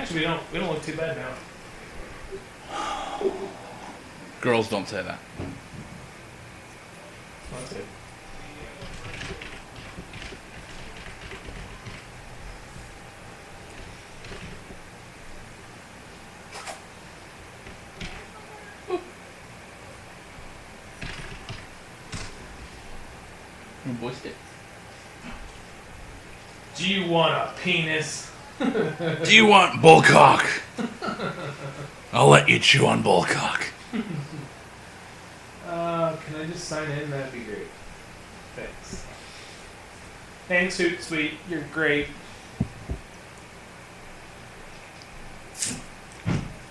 Actually, we don't look too bad now. Girls don't say that. That's it. Do you want a penis? Do you want bullcock? I'll let you chew on bullcock. Can I just sign in? That'd be great. Thanks. Thanks, Hootsuite. You're great.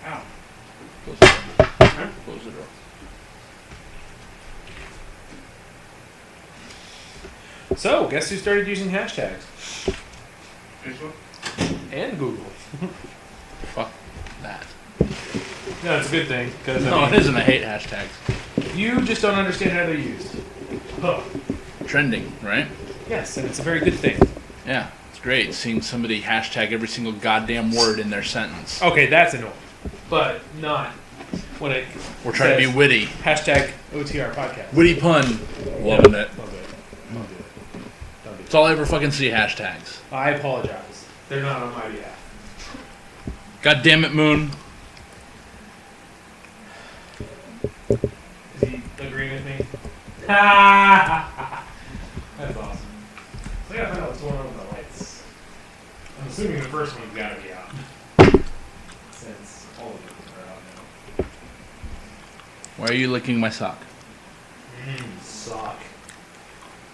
Ow. Close the door. Close the door. So, guess who started using hashtags? And Google. Fuck that. No, it's a good thing. Cause, No, it isn't. I hate hashtags. You just don't understand how they're used. Huh. Trending, right? Yes, and it's a very good thing. Yeah, it's great seeing somebody hashtag every single goddamn word in their sentence. Okay, that's annoying. But not when it We're trying to be witty. Hashtag OTR podcast. Witty pun. Loving it. Don't do it. Don't do it. Don't do it. That's all I ever fucking see, hashtags. I apologize. They're not on my behalf. God damn it, Moon. Is he agreeing with me? That's awesome. So I gotta find out what's going on with the lights. I'm assuming the first one's gotta be out. Since all of them are out now. Why are you licking my sock? Sock.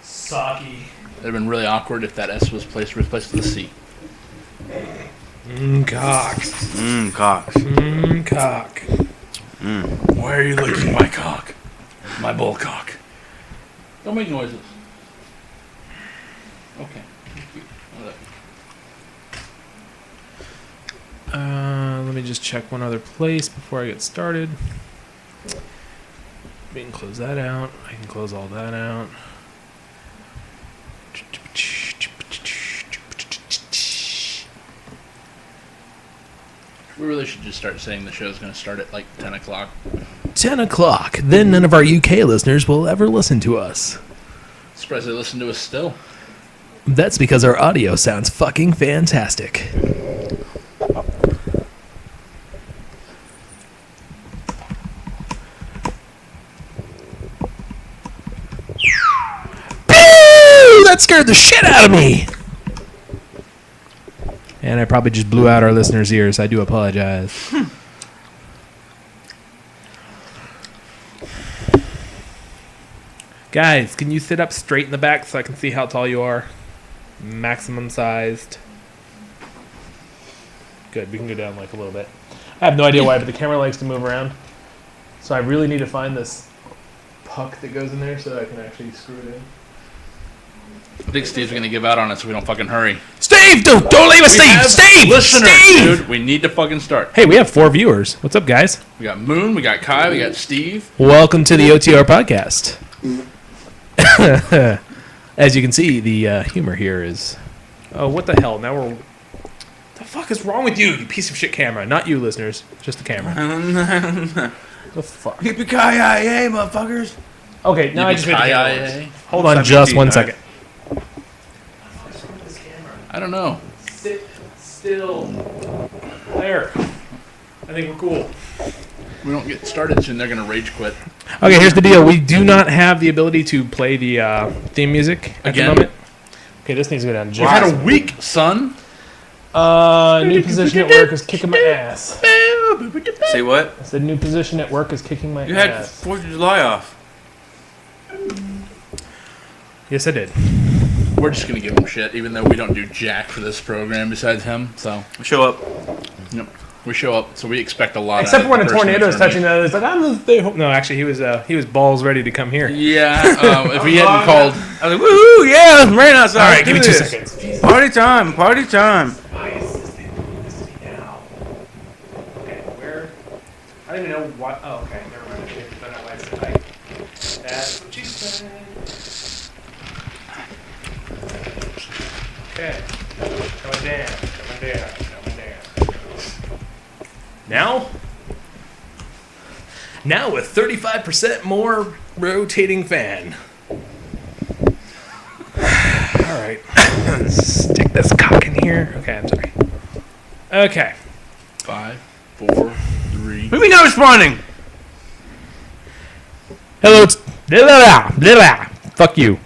Socky. It would have been really awkward if that S was replaced with a C. Cock. Cocks. Cock. Why are you licking my cock? My bull cock. Don't make noises. Okay. Let me just check one other place before I get started. We can close that out. I can close all that out. We really should just start saying the show's going to start at like 10 o'clock. 10 o'clock. Then none of our UK listeners will ever listen to us. Surprised they listen to us still. That's because our audio sounds fucking fantastic. Boo! That scared the shit out of me! And I probably just blew out our listeners' ears. I do apologize. Guys, can you sit up straight in the back so I can see how tall you are? Maximum sized. Good, we can go down like a little bit. I have no idea why, but the camera likes to move around. So I really need to find this puck that goes in there so that I can actually screw it in. I think Steve's going to give out on it so we don't fucking hurry. Steve, don't leave us, Steve! Steve! Listeners, Steve! dude. We need to fucking start. Hey, we have 4 viewers. What's up, guys? We got Moon, we got Kai, we got Steve. Welcome to the OTR podcast. As you can see, the humor here is... Oh, what the hell? Now we're... The fuck is wrong with you, you piece of shit camera? Not you, listeners. Just the camera. The fuck? Yippee-ki-yay, motherfuckers. Okay, now I just made the camera worse. Kai. Hold on just 1 second. I don't know. Sit still. There. I think we're cool. We don't get started soon, they're going to rage quit. Okay, here's the deal. We do not have the ability to play the theme music at Again? the moment. Okay, this needs to go down We've just... had a week, son. New position at work is kicking my ass. Say what? I said new position at work is kicking my You had ass. 4th of July off. Yes, I did. We're just going to give him shit, even though we don't do jack for this program besides him. So, Show up. yep. We show up, so we expect a lot. Except out for of when a the person tornado is that's touching that, it's like, I'm going to stay home. No, actually, he was balls ready to come here. Yeah, if we hadn't called... I was like, woohoo, yeah, it's rain outside. All right, Let's give me do 2 this. seconds. Jesus. Party time, party time. Why is this thing doing this to me now? Okay, where? I don't even know what. Oh, okay, never mind. I think it's not lights tonight. That's what she said. Okay. Coming down, coming down, coming down. Now with 35% more rotating fan. All right. Stick this cock in here. Okay, I'm sorry. Okay. 5, 4, 3. Maybe not responding. Hello, it's... Blah, blah, blah. Fuck you.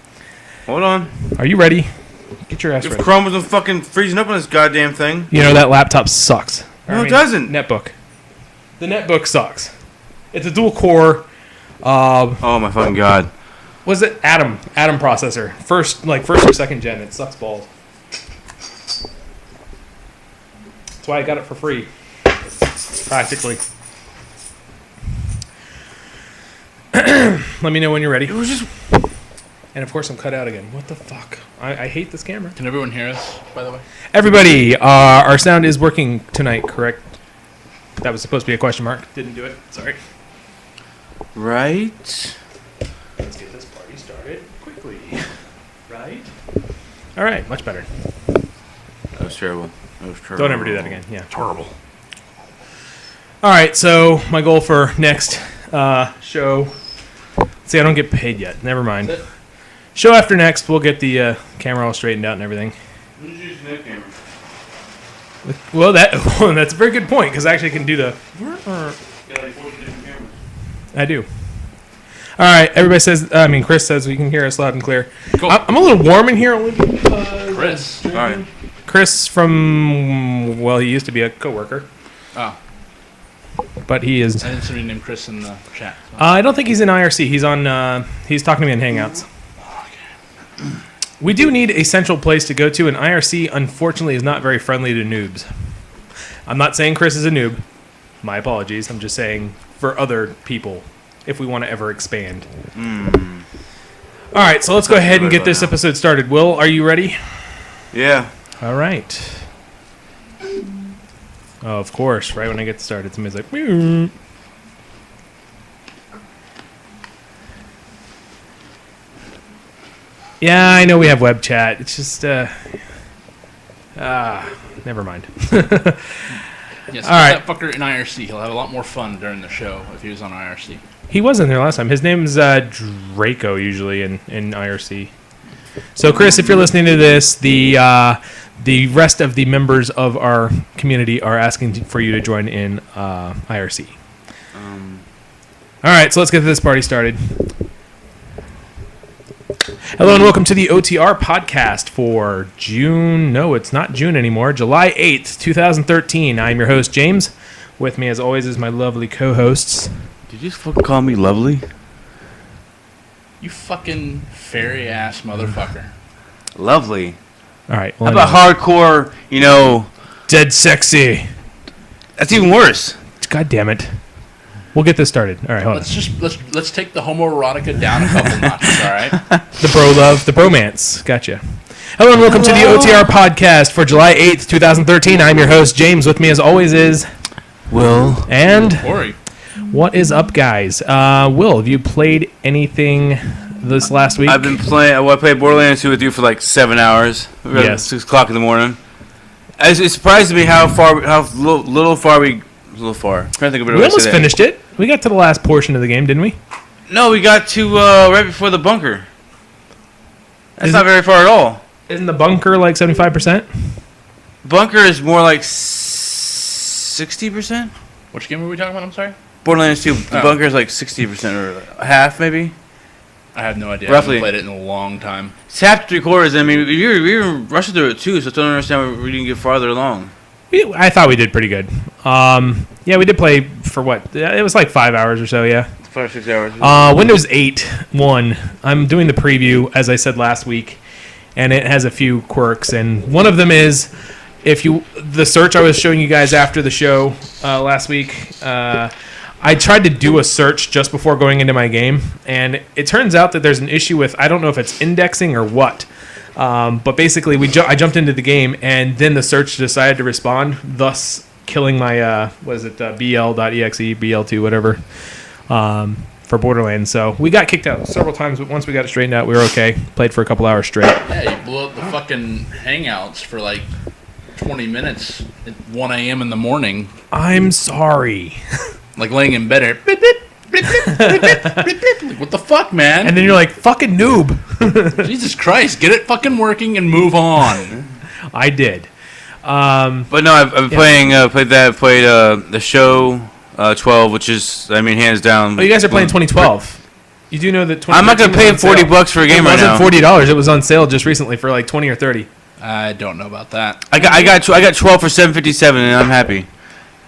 Hold on. Are you ready? Get your ass If ready. Chrome wasn't fucking freezing up on this goddamn thing. You know, that laptop sucks. No, it doesn't. Netbook. The netbook sucks. It's a dual core. Oh my fucking god. Was it Atom processor? First or second gen. It sucks balls. That's why I got it for free. Practically. Let me know when you're ready. It was just. And of course I'm cut out again. What the fuck? I hate this camera. Can everyone hear us, by the way? Everybody, our sound is working tonight, correct? That was supposed to be a question mark. Didn't do it. Sorry. Right. Let's get this party started quickly. Right? All right, much better. That was terrible. Don't ever do that again. Yeah. Terrible. All right, so my goal for next show. See, I don't get paid yet. Never mind. Show after next, we'll get the camera all straightened out and everything. Who's using that camera? Well, that's a very good point because I actually can do the. Got like 40 different cameras. I do. All right, everybody says. Chris says we can hear us loud and clear. Cool. I'm a little warm in here only because Chris. All right. Chris from he used to be a coworker, Oh, but he is. I didn't see any name Chris in the chat. So. I don't think he's in IRC. He's on. He's talking to me in Hangouts. We do need a central place to go to, and IRC, unfortunately, is not very friendly to noobs. I'm not saying Chris is a noob. My apologies. I'm just saying for other people, if we want to ever expand. All right, so let's go ahead and get this episode started. Will, are you ready? Yeah. All right. Oh, of course. Right when I get started, somebody's like, "Meow." Yeah, I know we have web chat. It's just, never mind. Yes, All right. that fucker in IRC. He'll have a lot more fun during the show if he was on IRC. He was in there last time. His name's Draco, usually in IRC. So, Chris, if you're listening to this, the rest of the members of our community are asking for you to join in IRC. All right, so let's get this party started. Hello and welcome to the OTR podcast for June. No, it's not June anymore. July 8th, 2013. I'm your host, James. With me, as always, is my lovely co-hosts. Did you just fucking call me lovely? You fucking fairy ass motherfucker. Lovely. All right. How about hardcore, dead sexy? That's even worse. God damn it. We'll get this started. All right, hold on. Let's take the homoerotica down a couple notches, all right? The bro love, the bromance. Gotcha. Hello and welcome to the OTR podcast for July 8th, 2013. I'm your host, James. With me, as always, is Will. And Corey. what is up, guys? Will, have you played anything this last week? I've been playing. I played Borderlands 2 with you for like 7 hours. Yes. 6 o'clock in the morning. It surprised me how little far. I'm trying to think of a better We way to almost say that. finished it. We got to the last portion of the game, didn't we? No, we got to right before the bunker. That's Is not very far at all. Isn't the bunker like 75%? Bunker is more like 60%. Which game were we talking about? I'm sorry? Borderlands 2. The Oh. bunker is like 60% or half, maybe. I have no idea. Roughly. I haven't played it in a long time. It's half to 3/4. I mean, we were rushing through it too, so I don't understand why we didn't get farther along. I thought we did pretty good. Yeah, we did play for what? It was like 5 hours or so, yeah. 5 or 6 hours. Windows 8.1. I'm doing the preview, as I said last week, and it has a few quirks. And one of them is, the search I was showing you guys after the show last week, I tried to do a search just before going into my game, and it turns out that there's an issue with, I don't know if it's indexing or what, but basically I jumped into the game, and then the search decided to respond, thus killing my, BL.exe, BL2, whatever, for Borderlands. So we got kicked out several times, but once we got it straightened out, we were okay. Played for a couple hours straight. Yeah, you blew up the fucking Hangouts for like 20 minutes at 1 a.m. in the morning, I'm sorry. like laying in bed. Like, what the fuck, man? And then you're like, fucking noob. Jesus Christ, get it fucking working and move on. I did. But no, I've been played the show 12, which is, I mean, hands down. Oh, you guys are playing 2012. You do know that I'm not gonna pay $40 for a game right now. It wasn't $40. It was on sale just recently for like 20 or 30. I don't know about that. I got 12 for $7.57, and I'm happy.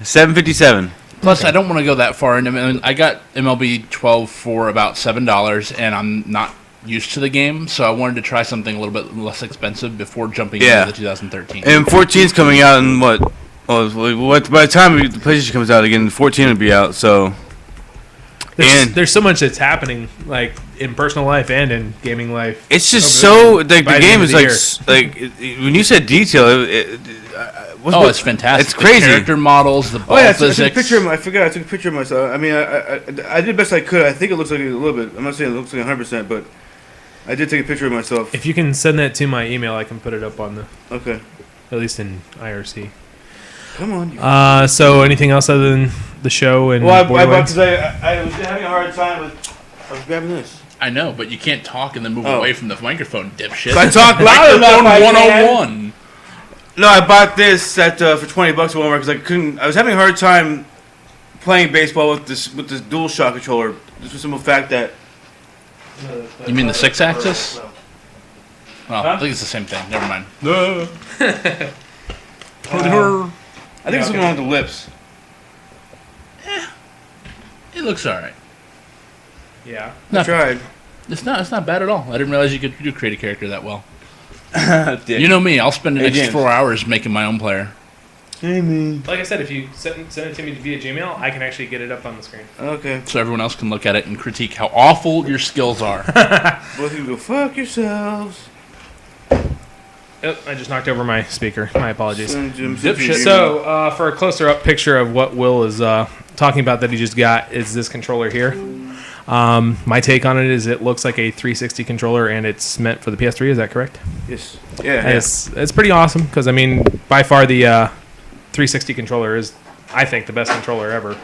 $7.57. Plus, I don't want to go that far. And I got MLB 12 for about $7, and I'm not used to the game, so I wanted to try something a little bit less expensive before jumping into the 2013. And 14's coming out in what? By the time the PlayStation comes out again, 14 will be out. So there's so much that's happening, like in personal life and in gaming life. It's just like the game is like when you said detail. It's fantastic. It's crazy. The character models, the ball physics. I took a picture. I forgot. I took a picture of myself. I mean, I did best I could. I think it looks like a little bit. I'm not saying it looks like 100%, but I did take a picture of myself. If you can send that to my email, I can put it up on the. Okay. At least in IRC. Come on. So anything else other than the show and Borderlands? I was having a hard time with. I was grabbing this. I know, but you can't talk and then move away from the microphone, dipshit. I talk loud enough. Microphone 101. No, I bought this for $20 at Walmart because I couldn't. I was having a hard time playing baseball with this DualShock controller. Just for the simple fact that. You mean the 6-axis? Well, I think it's the same thing. Never mind. I think it's something wrong with the lips. It looks alright. Yeah. I tried. It's not bad at all. I didn't realize you could create a character that well. You know me. I'll spend the next 4 hours making my own player. Hey, man. Like I said, if you send it to me via Gmail, I can actually get it up on the screen. Okay. So everyone else can look at it and critique how awful your skills are. Both of you go fuck yourselves. Oh, I just knocked over my speaker. My apologies. Dipshit. So, for a closer up picture of what Will is talking about that he just got is this controller here. My take on it is it looks like a 360 controller and it's meant for the PS3. Is that correct? Yes. Yeah. It's pretty awesome because, I mean, by far the 360 controller is, I think, the best controller ever.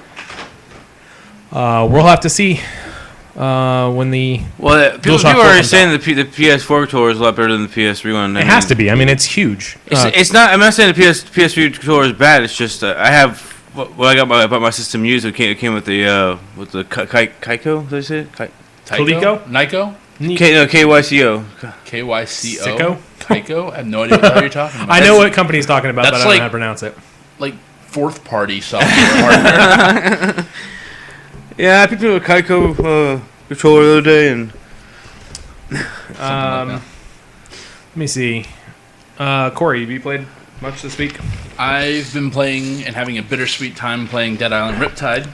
We'll have to see when the people are already saying the PS4 controller is a lot better than the PS3 one. It has to be. I mean, it's huge. It's not. I'm not saying the PS3 controller is bad. It's just I have. Well, I got my system used. It came with the Kaiko. Did I say it? Coleco? Nyko? KYCO. KYCO? Sicko? Kaiko? I have no idea what you're talking about. I know what company he's talking about, but I don't know like- how to pronounce it. Like fourth party software hardware. Yeah, I picked up a Kaiko controller the other day, and Let me see. Corey, have you played much this week? I've been playing and having a bittersweet time playing Dead Island Riptide.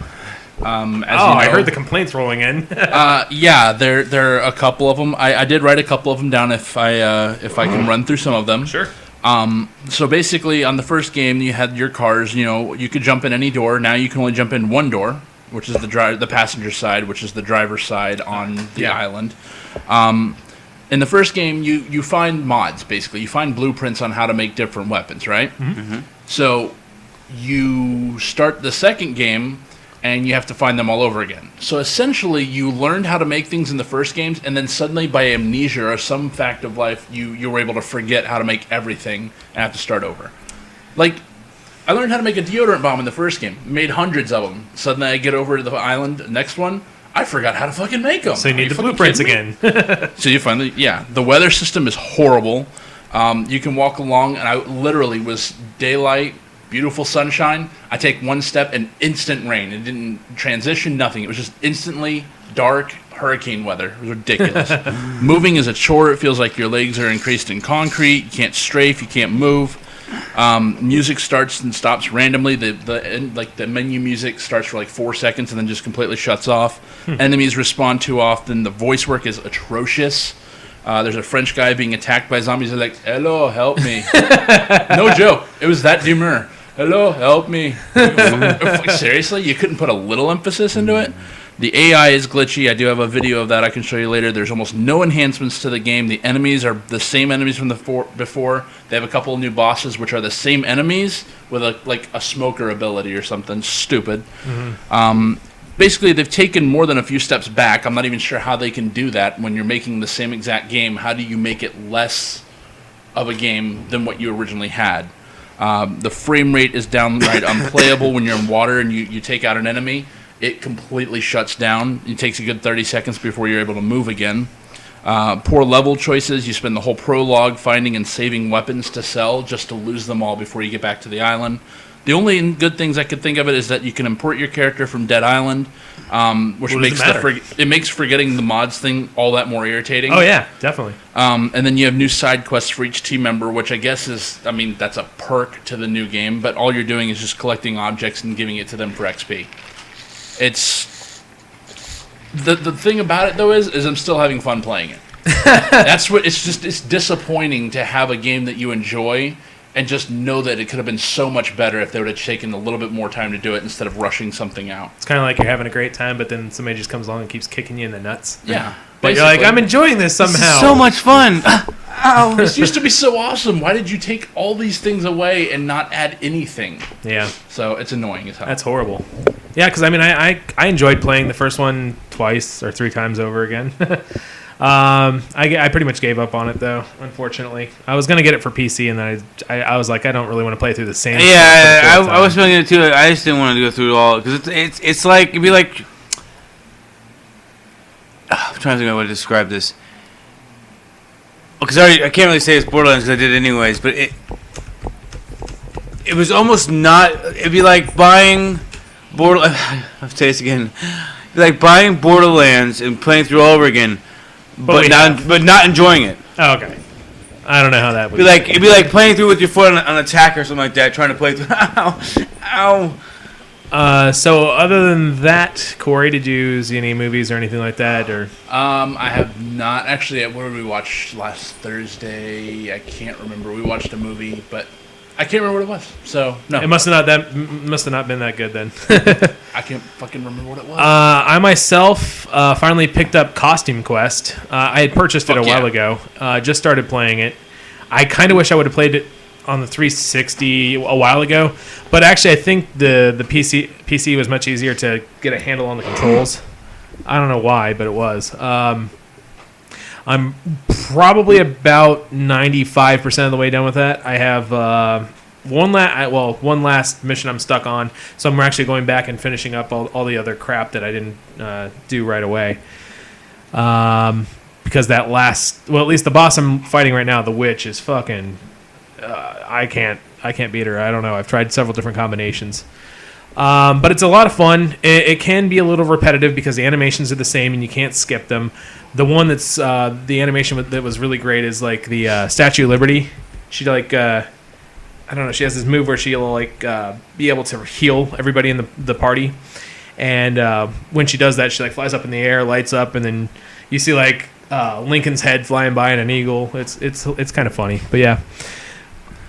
I heard the complaints rolling in. Yeah, there are a couple of them. I did write a couple of them down if I can run through some of them. Sure. So basically, on the first game, you had your cars. You know, you could jump in any door. Now you can only jump in one door, which is the passenger side, which is the driver's side on the island. In the first game, you find mods, basically. You find blueprints on how to make different weapons, right? Mm-hmm. So you start the second game, and you have to find them all over again. So essentially, you learned how to make things in the first games, and then suddenly, by amnesia or some fact of life, you were able to forget how to make everything and have to start over. Like, I learned how to make a deodorant bomb in the first game. Made hundreds of them. Suddenly, I get over to the island, next one, I forgot how to fucking make them. So you need the blueprints again. So you finally, the weather system is horrible. You can walk along, and I literally was daylight, beautiful sunshine. I take one step and instant rain. It didn't transition, nothing. It was just instantly dark hurricane weather. It was ridiculous. Moving is a chore. It feels like your legs are encased in concrete. You can't strafe. You can't move. Music starts and stops randomly. The menu music starts for like 4 seconds and then just completely shuts off. Enemies respawn too often. The voice work is atrocious. There's a French guy being attacked by zombies. They're like, "Hello, help me!" No joke. It was that demure. Hello, help me. Seriously, you couldn't put a little emphasis into it. The AI is glitchy. I do have a video of that I can show you later. There's almost no enhancements to the game. The enemies are the same enemies from before. They have a couple of new bosses, which are the same enemies with a smoker ability or something stupid. Basically, they've taken more than a few steps back. I'm not even sure how they can do that when you're making the same exact game. How do you make it less of a game than what you originally had? The frame rate is downright unplayable when you're in water and you take out an enemy. It completely shuts down. It takes a good 30 seconds before you're able to move again. Poor level choices. You spend the whole prologue finding and saving weapons to sell just to lose them all before you get back to the island. The only good things I could think of it is that you can import your character from Dead Island, which makes forgetting the mods thing all that more irritating. Oh yeah, definitely. And then you have new side quests for each team member, which I guess that's a perk to the new game, but all you're doing is just collecting objects and giving it to them for XP. It's the thing about it though is I'm still having fun playing it. It's disappointing to have a game that you enjoy and just know that it could have been so much better if they would have taken a little bit more time to do it instead of rushing something out. It's kind of like you're having a great time, but then somebody just comes along and keeps kicking you in the nuts. Yeah. But you're like, I'm enjoying this somehow. This is so much fun. Ow. This used to be so awesome. Why did you take all these things away and not add anything? Yeah. So it's annoying as hell. That's horrible. Yeah, because I enjoyed playing the first one twice or 3 times over again. I pretty much gave up on it though, unfortunately. I was gonna get it for PC, and then I was like, I don't really want to play through the same. Yeah, I was feeling it too. I just didn't want to go through it all because it's like it'd be like. I'm trying to think of how to describe this. Because I can't really say it's Borderlands because I did it anyways, but it was almost not. It'd be like buying Borderlands. I have to say this again. It'd be like buying Borderlands and playing through all over again, but not enjoying it. Oh, okay. I don't know how that would. It'd be like playing through with your foot on attack or something like that, trying to play through. Ow. So other than that, Corey, did you see any movies or anything like that, or? I have not actually. What did we watch last Thursday? I can't remember. We watched a movie, but I can't remember what it was. So no, it must have not been that good then. I can't fucking remember what it was. I myself finally picked up Costume Quest. I had purchased it a while ago. Just started playing it. I kind of wish I would have played it on the 360 a while ago, but actually I think the PC was much easier to get a handle on the controls. I don't know why, but it was. I'm probably about 95% of the way done with that. I have one last mission I'm stuck on, so I'm actually going back and finishing up all the other crap that I didn't do right away. Because that at least the boss I'm fighting right now, the witch, is fucking. I can't beat her. I don't know. I've tried several different combinations. But it's a lot of fun. It can be a little repetitive because the animations are the same and you can't skip them. The one that's the animation that was really great is like the Statue of Liberty. She I don't know. She has this move where she'll be able to heal everybody in the party, and when she does that, she flies up in the air, lights up, and then you see Lincoln's head flying by and an eagle. It's kind of funny, but yeah.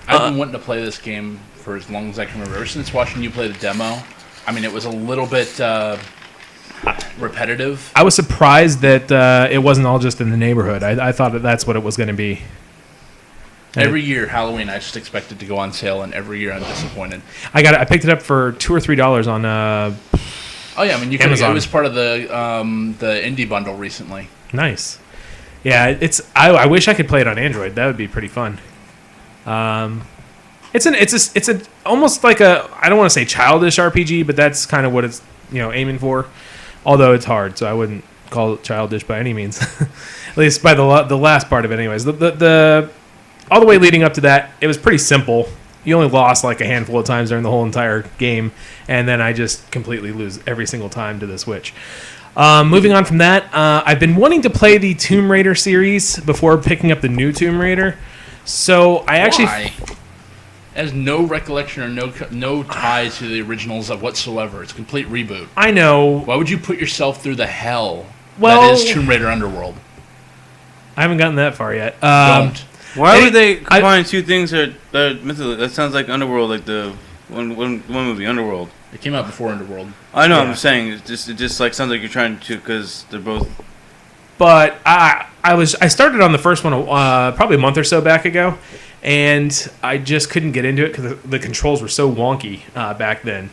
I've been wanting to play this game for as long as I can remember. Ever since watching you play the demo, I mean, it was a little bit repetitive. I was surprised that it wasn't all just in the neighborhood. I thought that's what it was going to be. Every year, Halloween, I just expect it to go on sale, and every year I'm disappointed. I picked it up for $2 or $3 on. Oh yeah, I mean, Amazon. It was part of the indie bundle recently. Nice. Yeah, I wish I could play it on Android. That would be pretty fun. It's almost like I don't want to say childish RPG, but that's kind of what it's aiming for. Although it's hard, so I wouldn't call it childish by any means. At least by the last part of it, anyways. The all the way leading up to that, it was pretty simple. You only lost a handful of times during the whole entire game, and then I just completely lose every single time to the Switch. Moving on from that, I've been wanting to play the Tomb Raider series before picking up the new Tomb Raider. So I actually. Why? It has no recollection or no ties to the originals of whatsoever. It's a complete reboot. I know. Why would you put yourself through the hell that is Tomb Raider Underworld? I haven't gotten that far yet. Don't. Why would they combine two things that are mythical? That sounds like Underworld, like the One movie, Underworld. It came out before Underworld. I know. Yeah. I'm saying it just like sounds like you're trying to because they're both. But I started on the first one probably a month or so back ago, and I just couldn't get into it because the controls were so wonky back then.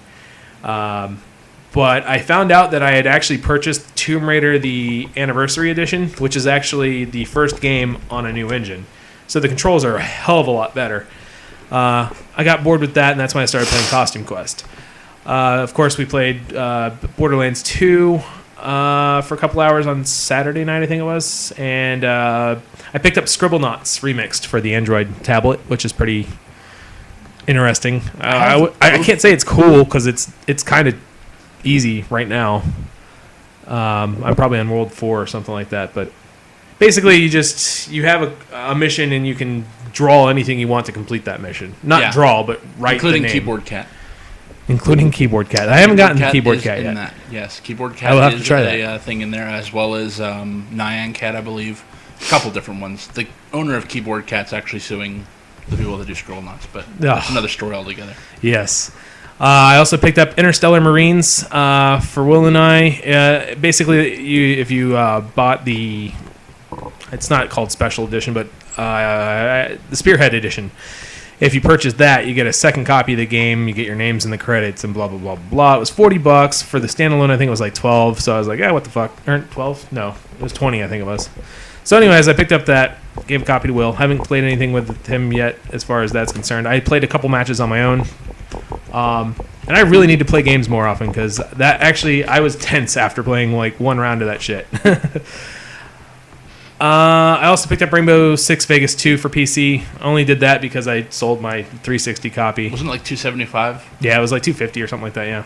But I found out that I had actually purchased Tomb Raider the Anniversary Edition, which is actually the first game on a new engine. So the controls are a hell of a lot better. I got bored with that, and that's when I started playing Costume Quest. Of course, we played Borderlands 2 for a couple hours on Saturday night, I think it was. And I picked up Scribblenauts Remixed for the Android tablet, which is pretty interesting. I can't say it's cool because it's kind of easy right now. I'm probably on World 4 or something like that, but basically you have a mission and you can draw anything you want to complete that mission. Not Yeah. draw, but write Including the name. Keyboard Cat. Including Keyboard Cat. I haven't gotten Keyboard is Cat in yet. That. Yes, Keyboard Cat I will have to is try a thing in there, as well as Nyan Cat, I believe. A couple different ones. The owner of Keyboard Cat's actually suing the people that do Scribblenauts, but that's another story altogether. Yes. I also picked up Interstellar Marines for Will and I. Basically, if you bought the... It's not called Special Edition, but the Spearhead Edition. If you purchase that, you get a second copy of the game. You get your names in the credits and blah, blah, blah, blah. It was $40. For the standalone, I think it was like 12. So I was like, what the fuck? 12? No, it was 20, I think it was. So anyways, I picked up that, gave a copy to Will. Haven't played anything with him yet as far as that's concerned. I played a couple matches on my own. And I really need to play games more often because that actually, I was tense after playing like one round of that shit. I also picked up Rainbow Six Vegas 2 for PC. I only did that because I sold my 360 copy. Wasn't it like $275? Yeah, it was like $250 or something like that, yeah.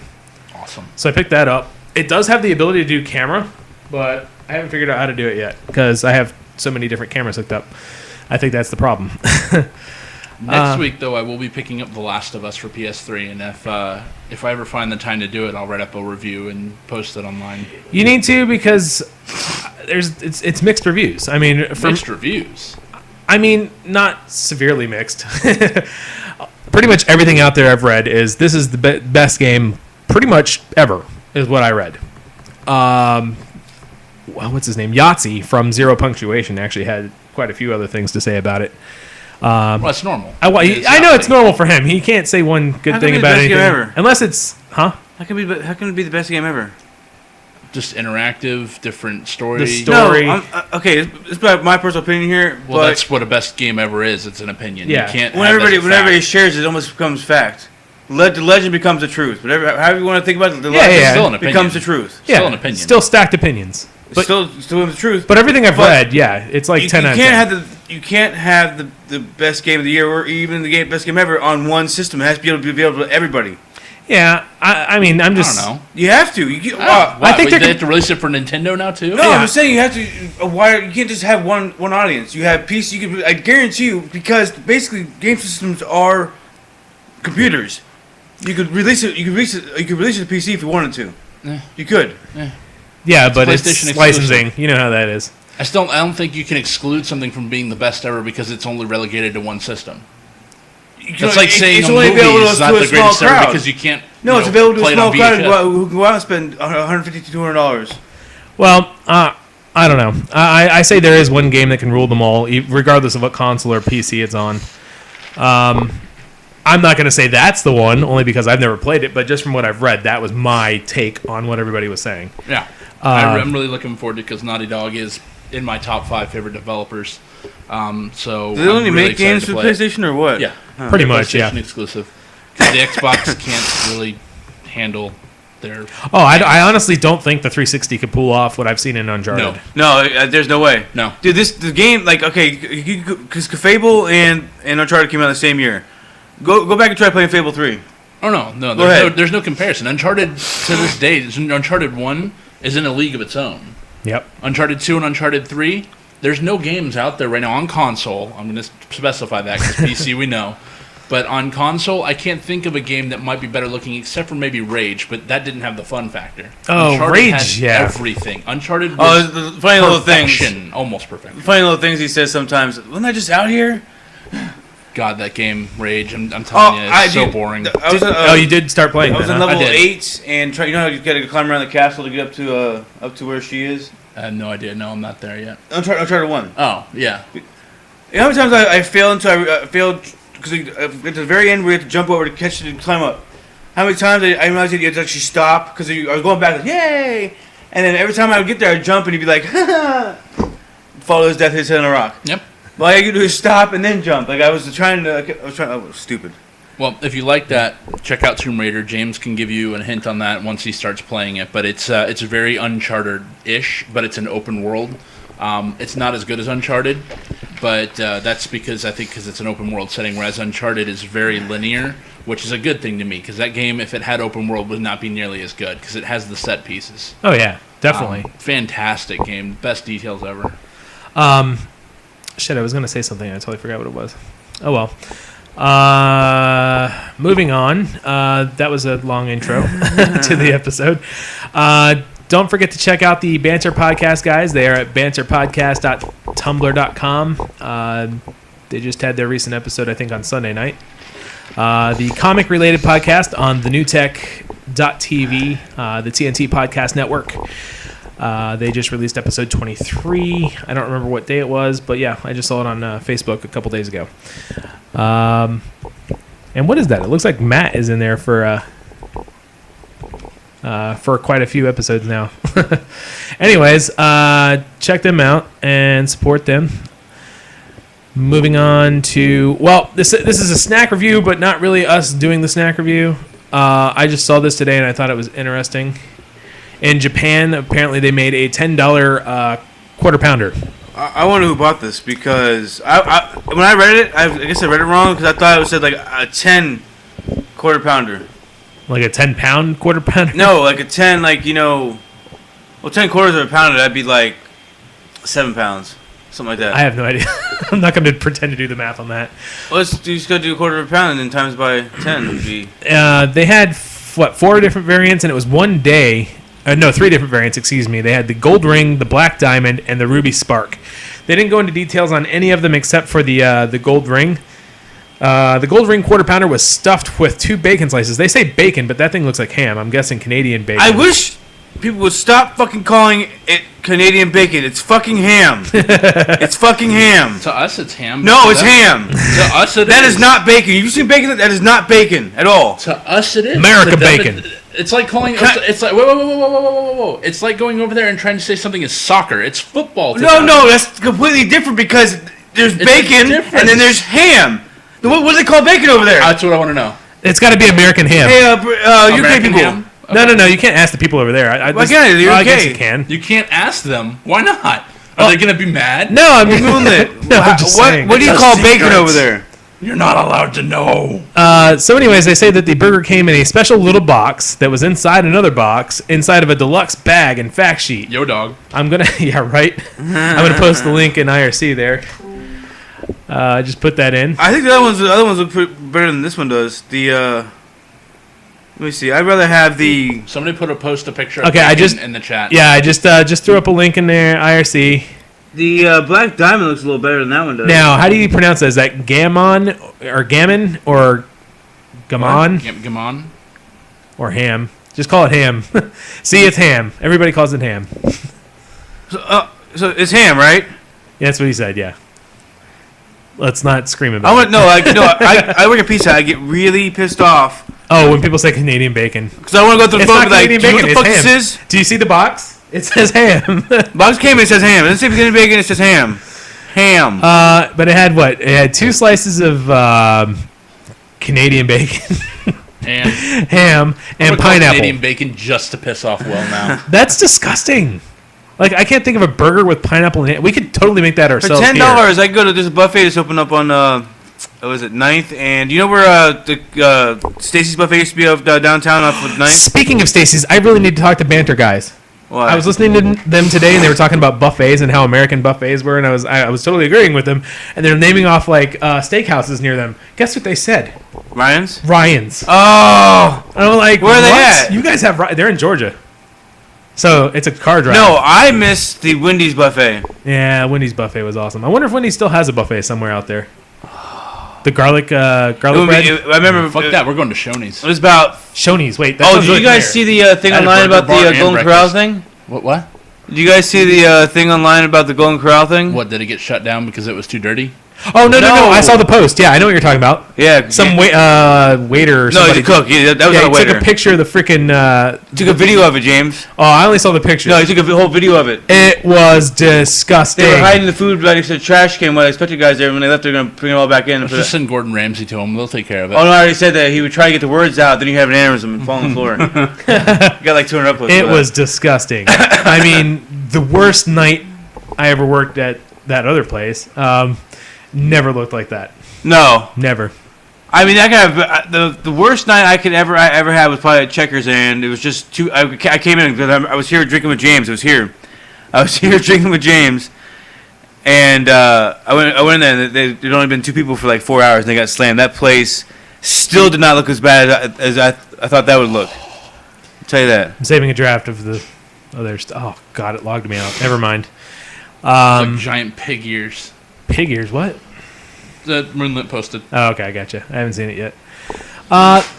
Awesome. So I picked that up. It does have the ability to do camera, but I haven't figured out how to do it yet because I have so many different cameras hooked up. I think that's the problem. Next week, though, I will be picking up The Last of Us for PS3, and if I ever find the time to do it, I'll write up a review and post it online. You need to because it's mixed reviews. I mean, Mixed reviews. I mean, not severely mixed. Pretty much everything out there I've read is this is the best game pretty much ever, is what I read. What's his name? Yahtzee from Zero Punctuation actually had quite a few other things to say about it. Well, that's normal. I know it's normal for him. He can't say one good thing about anything. Unless it's... Huh? How can it be the best game ever? Just interactive, different stories. Story. No, okay, it's my personal opinion here. Well, but that's what a best game ever is. It's an opinion. Yeah. You can't. when everybody shares it, it almost becomes fact. The legend becomes the truth. Whatever, however you want to think about it, the legend Still an opinion. becomes the truth. Still an opinion. Still stacked opinions. But still the truth. But everything I've read, yeah, it's like 10 out of 10. You can't have the best game of the year or even the best game ever on one system. It has to be able to be available to everybody. Yeah, I mean, I'm just... I don't know. You have to. I think they have to release it for Nintendo now too. No, I'm saying you have to. You can't just have one audience. You have PC. I guarantee you, because basically game systems are computers. You could release it. You could release it to PC if you wanted to. You could. Yeah, but it's PlayStation licensing. exclusive. You know how that is. I don't think you can exclude something from being the best ever because it's only relegated to one system. It's like saying it's a only movie available is not to a the small greatest ever crowd. because you can't. No, it's available to a play it small on crowd VHS. who can go out and spend $150 to $200. Well, I don't know. I say there is one game that can rule them all, regardless of what console or PC it's on. I'm not going to say that's the one, only because I've never played it, but just from what I've read, that was my take on what everybody was saying. Yeah. I'm really looking forward to it because Naughty Dog is in my top 5 favorite developers. So Do they only I'm really make excited games to for play it. PlayStation or what? Yeah. Pretty much, yeah. PlayStation exclusive. Because the Xbox can't really handle their... Oh, I honestly don't think the 360 could pull off what I've seen in Uncharted. No, there's no way. No. Dude, the game, like, okay, because Fable and Uncharted came out the same year. Go back and try playing Fable 3. Oh, no. Go ahead. There's no comparison. Uncharted, to this day, Uncharted 1 is in a league of its own. Yep. Uncharted 2 and Uncharted 3, there's no games out there right now on console. I'm going to specify that because PC we know. But on console, I can't think of a game that might be better looking except for maybe Rage, but that didn't have the fun factor. Oh, Uncharted Rage, had yeah. everything. Uncharted was the funny little things. perfection, almost perfect. Funny little things he says sometimes. Wasn't I just out here? God, that game, Rage. I'm telling you, it's so boring. I you did start playing. was Then, on huh? level I did. 8 and you know how you gotta climb around the castle to get up to where she is. I have no idea. No, I'm not there yet. Uncharted 1. Oh, yeah. You know how many times I failed until I failed because at the very end we had to jump over to catch it and climb up. How many times I realized that you had to actually stop because I was going back like yay, and then every time I would get there I'd jump and he'd be like follow his death, hit his head on a rock. Yep. All I could do is stop and then jump. Like I was stupid. Well, if you like that, check out Tomb Raider. James can give you a hint on that once he starts playing it. But it's very Uncharted-ish, but it's an open world. It's not as good as Uncharted, but that's because it's an open world setting, whereas Uncharted is very linear, which is a good thing to me, because that game, if it had open world, would not be nearly as good, because it has the set pieces. Oh yeah, definitely. Fantastic game. Best details ever. Shit, I was gonna say something. I totally forgot what it was. Oh well. Moving on. That was a long intro to the episode. Don't forget to check out the Banter Podcast guys. They are at banterpodcast.tumblr.com. They just had their recent episode, I think, on Sunday night. The comic-related podcast on thenewtech.tv, the TNT Podcast Network. They just released episode 23. I don't remember what day it was, but yeah, I just saw it on Facebook a couple days ago. And what is that? It looks like Matt is in there for quite a few episodes now. Anyways, check them out and support them. Moving on to, well, this is a snack review, but not really us doing the snack review. I just saw this today and I thought it was interesting. In Japan, apparently they made a $10 quarter pounder. I wonder who bought this because when I read it, I guess I read it wrong because I thought it said like a 10 quarter pounder. Like a 10-pound quarter pounder? No, like a 10, like, 10 quarters of a pounder, that'd be like 7 pounds. Something like that. I have no idea. I'm not going to pretend to do the math on that. Well, you just got to do a quarter of a pound and then times by 10 would be... They had, 4 different variants, and it was one day... 3 different variants, excuse me. They had the gold ring, the black diamond, and the ruby spark. They didn't go into details on any of them except for the gold ring. The gold ring quarter pounder was stuffed with 2 bacon slices. They say bacon, but that thing looks like ham. I'm guessing Canadian bacon. I wish people would stop fucking calling it Canadian bacon. It's fucking ham. It's fucking ham. To us, it's ham. No, it's ham. To us, That is not bacon. You've seen bacon? That is not bacon at all. To us, it is. America To them, bacon. It's like calling. It's like whoa. It's like going over there and trying to say something is soccer. It's football. No, that's completely different because there's bacon different. and then there's ham. What do they call bacon over there? That's what I want to know. It's got to be American ham. Hey, UK American people. ham? No. You can't ask the people over there. Why can't you? I guess Okay. you can. You can't ask them. Why not? Are they gonna be mad? No, I'm just Doing it. No, I'm just saying. What do you It's call a bacon secret. over there? You're not allowed to know. So anyways, they say that the burger came in a special little box that was inside another box, inside of a deluxe bag and fact sheet. Yo, dog. I'm going to, yeah, right? I'm going to post the link in IRC there. Just put that in. I think the other ones look better than this one does. Let me see. I'd rather have the... Somebody post a picture. Of Okay, I bacon just- in the chat. Yeah, I just threw up a link in there, IRC. The black diamond looks a little better than that one does. Now, how do you pronounce that? Is that gammon or gammon or gammon Come on. or ham? Just call it ham. See, it's ham. Everybody calls it ham. So it's ham, right? Yeah, that's what he said, yeah. Let's not scream I about want it. no, I work at Pizza Hut. I get really pissed off Oh, when people say Canadian bacon. because I want to go through the It's phone not and be like, Canadian do you know bacon, what the it's fuck ham. this is? Do you see the box? It says ham. Box came in, it says ham. It doesn't say Canadian bacon, it says ham. Ham. But it had what? It had 2 slices of Canadian bacon, And ham, and pineapple. Canadian bacon just to piss off Will now. That's disgusting. Like, I can't think of a burger with pineapple in it. We could totally make that For ourselves $10, here. I can go to this buffet that's opened up on, what was it, 9th? And you know where the Stacy's Buffet used to be of downtown off of 9th? Speaking of Stacy's, I really need to talk to Banter guys. Why? I was listening to them today, and they were talking about buffets and how American buffets were, and I was totally agreeing with them. And they're naming off like steakhouses near them. Guess what they said? Ryan's? Ryan's. Oh! And I'm like, Where are they what? at? You guys have They're in Georgia, so it's a car drive. No, I missed the Wendy's buffet. Yeah, Wendy's buffet was awesome. I wonder if Wendy's still has a buffet somewhere out there. The garlic bread. I remember. Fuck that. We're going to Shoney's. It was about. Shoney's. Wait. Oh, did you guys see the thing I had a online burger about bar the and Golden Corral breakfast. thing? What? Did you guys see the thing online about the Golden Corral thing? What, did it get shut down because it was too dirty? Oh no! No. I saw the post. Yeah, I know what you're talking about. Yeah. Some waiter or No, somebody. he's a cook. That was Yeah, not a he waiter. took a picture of the freaking. Took a video of it, James. Oh, I only saw the picture. No, he took a whole video of it. It was disgusting. They were hiding the food right next to the trash can while they expected guys there. When they left, they're going to bring it all back in. And Let's put just it. send Gordon Ramsay to him. They'll take care of it. Oh, no, I already said that. He would try to get the words out, then he'd have an aneurysm and fall on the floor. He got like 200 uploads. It for that. was disgusting. I mean, the worst night I ever worked at that other place. Never looked like that. No. Never. I mean, I could have, the worst night I ever had was probably at Checkers, and it was just too. I came in because I was here drinking with James. I was here drinking with James, and I went in there. And there'd only been 2 people for like 4 hours, and they got slammed. That place still did not look as bad as I thought that would look. I'll tell you that. I'm saving a draft of the other stuff. Oh God, it logged me out. Never mind. Like giant pig ears. Pig ears. What? The Moonlit posted. Oh, okay, I gotcha. I haven't seen it yet.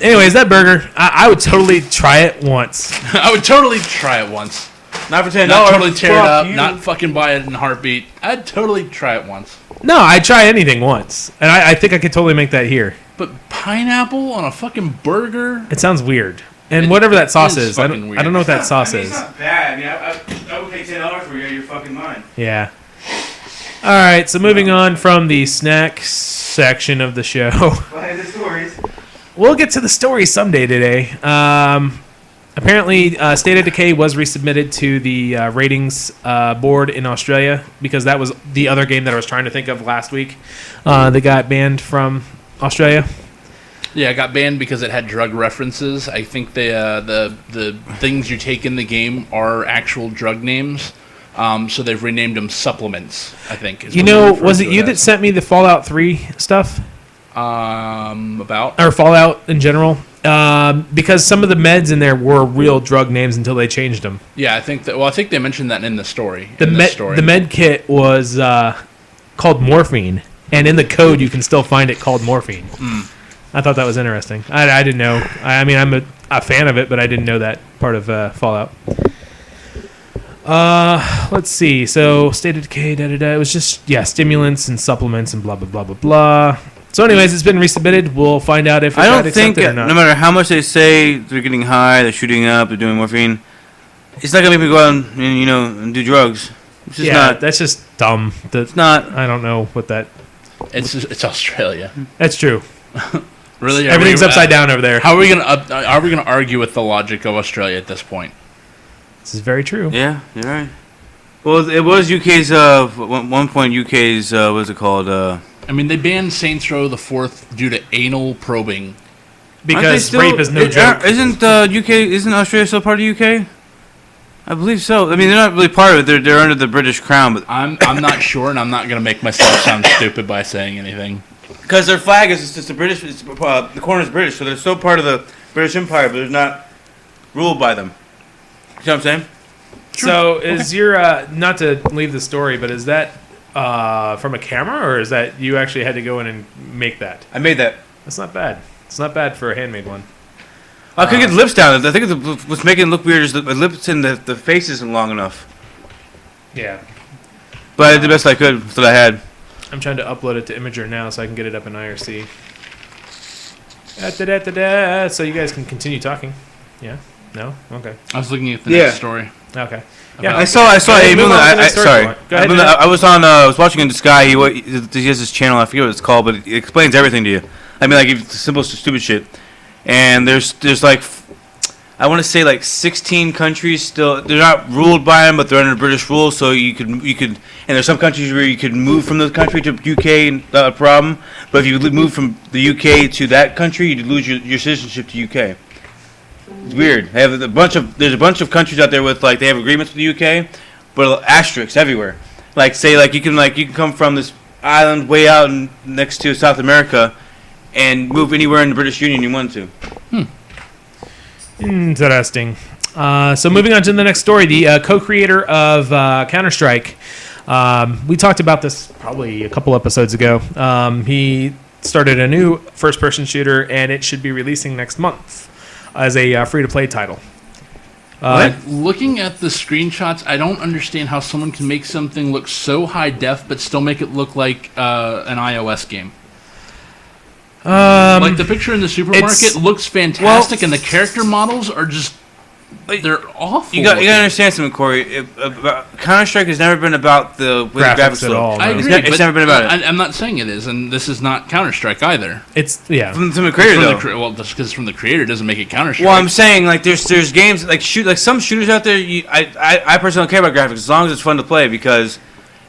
Anyways, that burger, I would totally try it once. I would totally try it once. Not for $10. Not totally tear it Fuck up. you. Not fucking buy it in a heartbeat. I'd totally try it once. No, I'd try anything once, and I think I could totally make that here. But pineapple on a fucking burger? It sounds weird, and It whatever that sauce is is, I fucking don't know what that sauce It's is. not bad. I mean, I would pay $10 for you. You're fucking mine. Yeah. All right, so moving on from the snacks section of the show, Well, the stories. we'll get to the story someday today. Apparently, State of Decay was resubmitted to the ratings board in Australia because that was the other game that I was trying to think of last week. That got banned from Australia. Yeah, it got banned because it had drug references. I think the things you take in the game are actual drug names. So they've renamed them supplements, I think. is You what they know, refer was to it you that as. sent me the Fallout 3 stuff? About? Or Fallout in general? Because some of the meds in there were real drug names until they changed them. Yeah, I think they mentioned that in the story. The med kit was called morphine, and in the code you can still find it called morphine. I thought that was interesting. I didn't know. I mean, I'm a fan of it, but I didn't know that part of Fallout. Let's see. So, State of Decay, It was just, stimulants and supplements and blah, blah, blah, blah, blah. So, anyways, it's been resubmitted. We'll find out if it I got don't think, accepted or not. no matter how much they say they're getting high, they're shooting up, they're doing morphine, it's not going to make me go out and do drugs. It's just not. That's just dumb. It's not. I don't know what that... It's Australia. That's true. Really? Everything's upside down over there. How are we gonna argue with the logic of Australia at this point? This is very true. Yeah, you're right. Well, it was UK's, one point UK's, what's it called? I mean, they banned Saints Row the 4th due to anal probing. Because rape is no joke. Isn't Australia still part of UK? I believe so. I mean, they're not really part of it. They're under the British crown, but I'm not sure, and I'm not gonna make myself sound stupid by saying anything. because their flag is just the British. The corner's British, so they're still part of the British Empire, but they're not ruled by them. You know what I'm saying? So is your not to leave the story, but is that from a camera, or is that you actually had to go in and make that? I made that. That's not bad. It's not bad for a handmade one. I could get the lips down. I think what's making it look weird is the lips and the face isn't long enough. Yeah. But I did the best I could with what I had. I'm trying to upload it to Imager now so I can get it up in IRC. Da-da-da-da-da. So you guys can continue talking. Yeah? No? Okay. I was looking at the Yeah. next story. Okay. Yeah, I saw. Hey, move on to the next story. Sorry. Go ahead, I was watching in the sky. He has this channel. I forget what it's called, but it explains everything to you. I mean, like it's simple, stupid shit. And there's like, I want to say like 16 countries still. They're not ruled by them, but they're under British rule. So you could. And there's some countries where you could move from the country to UK, not a problem. But if you move from the UK to that country, you'd lose your citizenship to UK. It's weird. They have there's a bunch of countries out there with like they have agreements with the UK, but asterisks everywhere. Like say like you can come from this island way out next to South America, and move anywhere in the British Union you want to. Interesting. So moving on to the next story, the co-creator of Counter-Strike. We talked about this probably a couple episodes ago. He started a new first-person shooter, and it should be releasing next month as a free-to-play title. Looking at the screenshots, I don't understand how someone can make something look so high def but still make it look like an iOS game. Like the picture in the supermarket looks fantastic, and the character models are just—they're awful. You got to understand something, Corey. Counter Strike has never been about the way Graphics the graphics at look. all, no. I agree, It's never been about it. I'm not saying it is, and this is not Counter Strike either. It's From the creator, though. Well, just because it's from the creator doesn't make it Counter Strike. Well, I'm saying like there's games like some shooters out there. I personally don't care about graphics as long as it's fun to play, because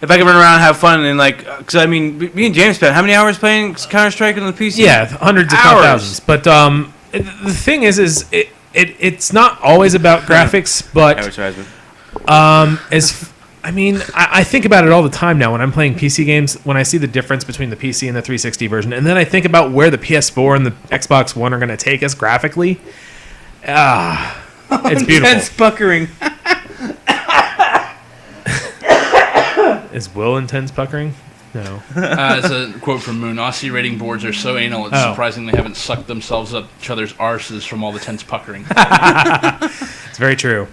if I can run around and have fun and like, because I mean, me and James spent how many hours playing Counter Strike on the PC? yeah, hundreds if not thousands. But the thing is it's not always about graphics, but Advertisement. I think about it all the time now when I'm playing PC games, when I see the difference between the PC and the 360 version, and then I think about where the PS4 and the Xbox One are going to take us graphically. It's beautiful. Intense puckering. Is Will intense puckering? No. It's a quote from Moon. Aussie rating boards are so anal, it's Oh. surprising they haven't sucked themselves up each other's arses from all the tense puckering. It's very true.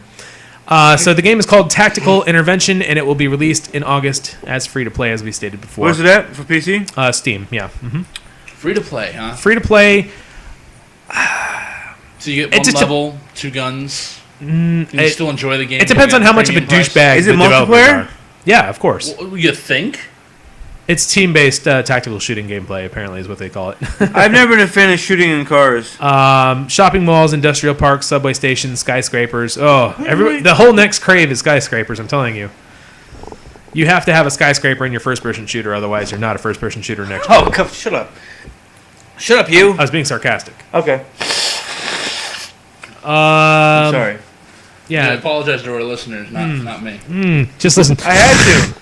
So the game is called Tactical Intervention, and it will be released in August as free-to-play, as we stated before. Where's it at for PC? Steam, yeah. Free to play, huh? Free-to-play. So you get It one just- level, 2 guns. And you still enjoy the game. It depends on how much of a douchebag Is it the developers multiplayer? are. Yeah, of course. Well, you think? It's team-based tactical shooting gameplay, apparently, is what they call it. I've never been a fan of shooting in cars. Shopping malls, industrial parks, subway stations, skyscrapers. Oh, the whole next crave is skyscrapers, I'm telling you. You have to have a skyscraper in your first-person shooter, otherwise you're not a first-person shooter next. Oh, shut up. Shut up, you. I was being sarcastic. Okay. Sorry. Sorry. I Yeah, apologize to our listeners, not me. just listen. I had to.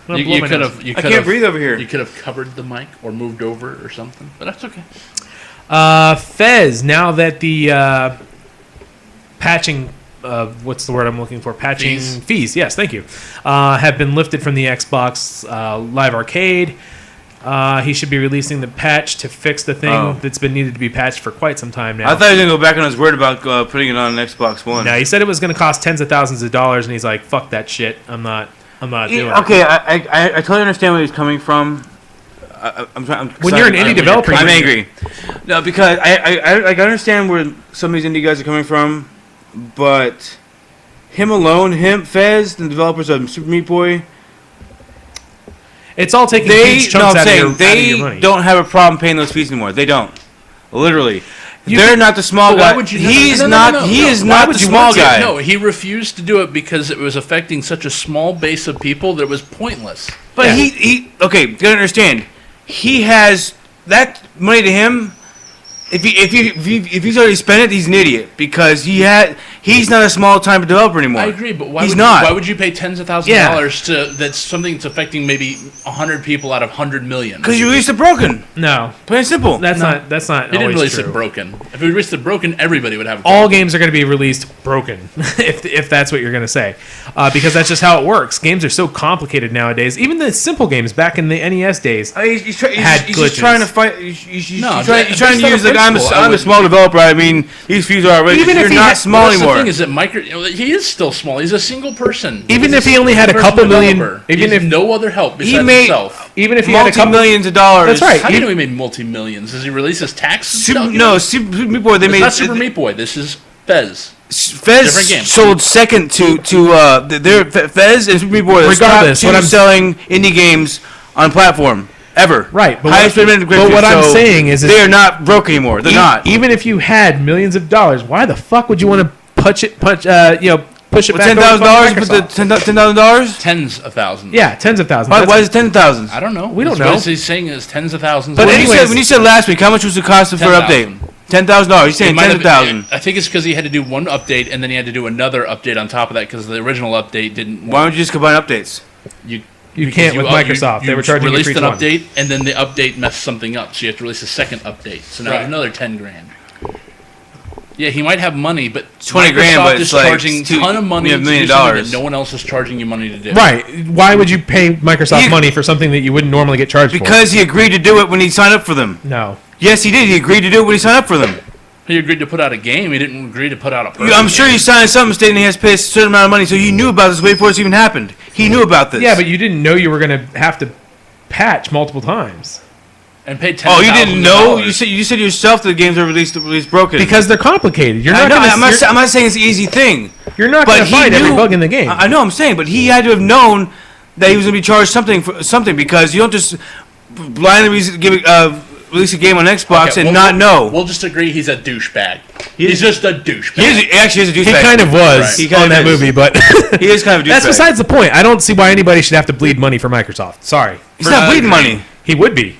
I'm gonna blow You my could nose. have. You I could can't have. breathe over here. You could have covered the mic or moved over or something, but that's okay. Fez, now that the patching, what's the word I'm looking for? Patching fees, yes, thank you, have been lifted from the Xbox Live Arcade. He should be releasing the patch to fix the thing that's been needed to be patched for quite some time now. I thought he was gonna go back on his word about putting it on Xbox One. No, he said it was going to cost tens of thousands of dollars, and he's like, "Fuck that shit. I'm not doing it." Okay, I totally understand where he's coming from. When you're an indie developer, I'm you're- angry. No, because I understand where some of these indie guys are coming from, but him alone, Fez, the developers of Super Meat Boy, It's all taking they huge chunks out of your they money. don't have a problem paying those fees anymore. They don't. Literally. You They're can- not the small But why guy. would you- He's no, no, not. no, no, He no. is Why not would the you small want to? guy. No, he refused to do it because it was affecting such a small base of people that it was pointless. But Yeah. he okay. You gotta understand. He has that money to him. If he's already spent it, he's an idiot because he's not a small time developer anymore. I agree, but He's not. why would you pay tens of thousands of dollars to that's something that's affecting maybe 100 people out of 100 million? Because you released it broken. No, Plain and simple. that's not He didn't always release true. it broken. If he released it broken, everybody would have a All games are going to be released broken, if that's what you're going to say, because that's just how it works. Games are so complicated nowadays. Even the simple games back in the NES days. He's Had just glitches. trying to fight. He's No, trying based to on use a like I'm principle, I a wouldn't- small developer. I mean, these fees are already. Even if you're he not had- small Well, that's anymore. the thing is that he is still small. He's a single person. Even He's if he only had a single-person couple million- developer. even He has if- no other help besides he made himself. Even if you had a couple multi-millions of dollars. That's right. How do you know he made multi-millions? Does he release his tax? and stuff? You know? Super Meat Boy. They It's made not Super Meat Boy. This is Fez. Different game. Fez sold second to their Fez and Super Meat Boy. Regardless, what what I'm I'm- selling indie games on platform ever. Right, but Highest what- rated but what I'm saying is they are not broke anymore. They're not. Even if you had millions of dollars, why the fuck would you want to push it back $10,000 over for to the Microsoft? $10,000. Tens of thousands. Yeah, tens of thousands. Why That's- is it 10,000? I don't know. We don't That's what know. he's saying is tens of thousands. But What When he you anyways- said last week, how much was the cost for an update? $10,000. You're saying It might have tens of been- thousands. I think it's because he had to do one update and then he had to do another update on top of that because the original update didn't. Why don't you just combine updates? You You can't with Microsoft. They were charging you released for each an one. update and then the update messed something up, so you have to release a second update. So now Right. another $10,000. Yeah, he might have money, but 20 Microsoft grand, but is it's like charging a ton of money $1 to million do something that no one else is charging you money to do. Right. Why would you pay Microsoft He- money for something that you wouldn't normally get charged Because he agreed to do it when he signed up for them. for? No. Yes, he did. He agreed to do it when he signed up for them. He agreed to put out a game. He didn't agree to put out a person. I'm sure he signed something stating he has to pay a certain amount of money, so he knew about this way before this even happened. He knew about this. Yeah, but you didn't know you were going to have to patch multiple times. And paid $10,000. Oh, you didn't know? You said yourself that the games are released broken. Because they're complicated. You're I not know, going I'm not saying it's an easy thing. you're not but going to he find every knew- bug in the game. I know I'm saying, but he had to have known that he was going to be charged something for something, because you don't just blindly release a game on Xbox Okay, and we'll- not know. We'll just agree he's a douchebag. He He's is- just a douchebag. He actually is a douchebag. he kind of was Right. He kind on of that is. movie, but He is kind of a douchebag. that's besides the point. I don't see why anybody should have to bleed money for Microsoft. Sorry. He's not bleeding money. He would be.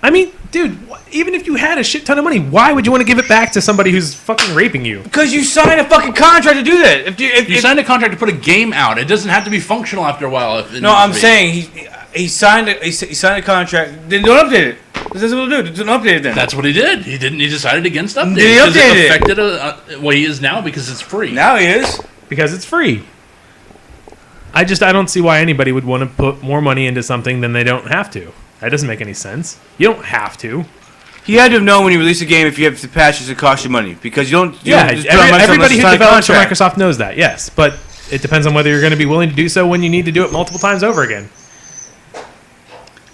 I mean, dude, even if you had a shit ton of money, why would you want to give it back to somebody who's fucking raping you? Because you signed a fucking contract to do that. You signed a contract to put a game out. It doesn't have to be functional after a while. If it No, needs I'm to be. saying he signed a contract. Then don't update it. This is what we'll do. Don't update it then. That's what he did. He didn't. He decided against updating. Did he because update it? it affected well, he is now because it's free. Now he is. Because it's free. I don't see why anybody would want to put more money into something than they don't have to. That doesn't make any sense. You don't have to. He had to have known when you release a game if you have to patch it cost you money, because you don't. Yeah, just put on Microsoft everybody who unless you sign a develops for contract. Microsoft knows that, yes. But it depends on whether you're going to be willing to do so when you need to do it multiple times over again.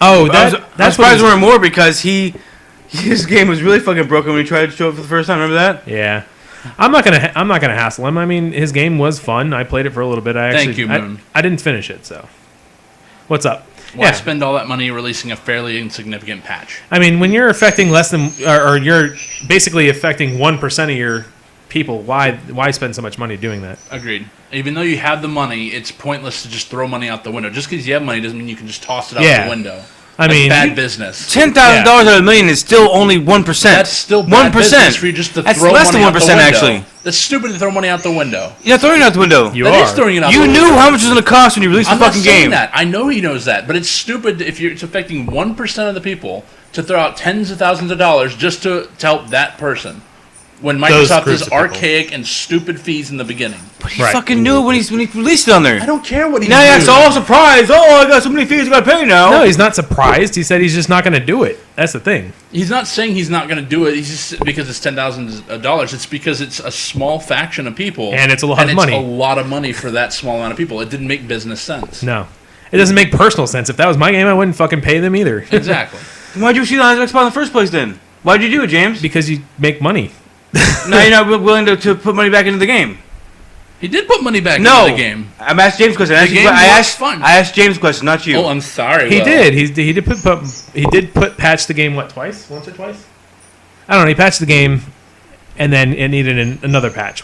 Oh, I'm that's surprised what there were more, because his game was really fucking broken when he tried to show it for the first time. Remember that? Yeah. I'm not gonna hassle him. I mean, his game was fun. I played it for a little bit. Thank you, I, Moon. I didn't finish it, so. What's up? Why spend all that money releasing a fairly insignificant patch? I mean, when you're affecting less than, or you're basically affecting 1% of your people, why spend so much money doing that? Agreed. Even though you have the money, it's pointless to just throw money out the window. Just because you have money doesn't mean you can just toss it out Yeah. the window. I That's mean, bad business. $10,000 out of a million is still only 1%. That's still bad business for you just to That's throw less money than out the 1% window. actually. That's stupid to throw money out the window. You're not throwing it out the window. You That are. is throwing it out You the window. knew how much it was going to cost when you released I'm the not fucking saying game. that. I know he knows that, but it's stupid if it's affecting 1% of the people to throw out tens of thousands of dollars just to help that person. When Those Microsoft groups is of people. archaic and stupid fees in the beginning. But he Right. fucking knew it when he released it on there. I don't care what he Now he acts knew. all surprised. Oh, I got so many fees I got to pay now. No, he's not surprised. He said he's just not going to do it. That's the thing. He's not saying he's not going to do it. He's just because it's $10,000. It's because it's a small faction of people, And it's a lot of money. It's a lot of money for that small amount of people. It didn't make business sense. No. It doesn't make personal sense. If that was my game, I wouldn't fucking pay them either. Exactly. Why'd you see it on Xbox in the first place then? Why'd you do it, James? Because you make money. Now you're not willing to put money back into the game. He did put money back No. into the game. I'm asking James' question. game was fun. I asked James' question, not you. Oh, I'm sorry. He Will. did. He did put patch the game twice, once or twice. I don't know. He patched the game, and then it needed another patch.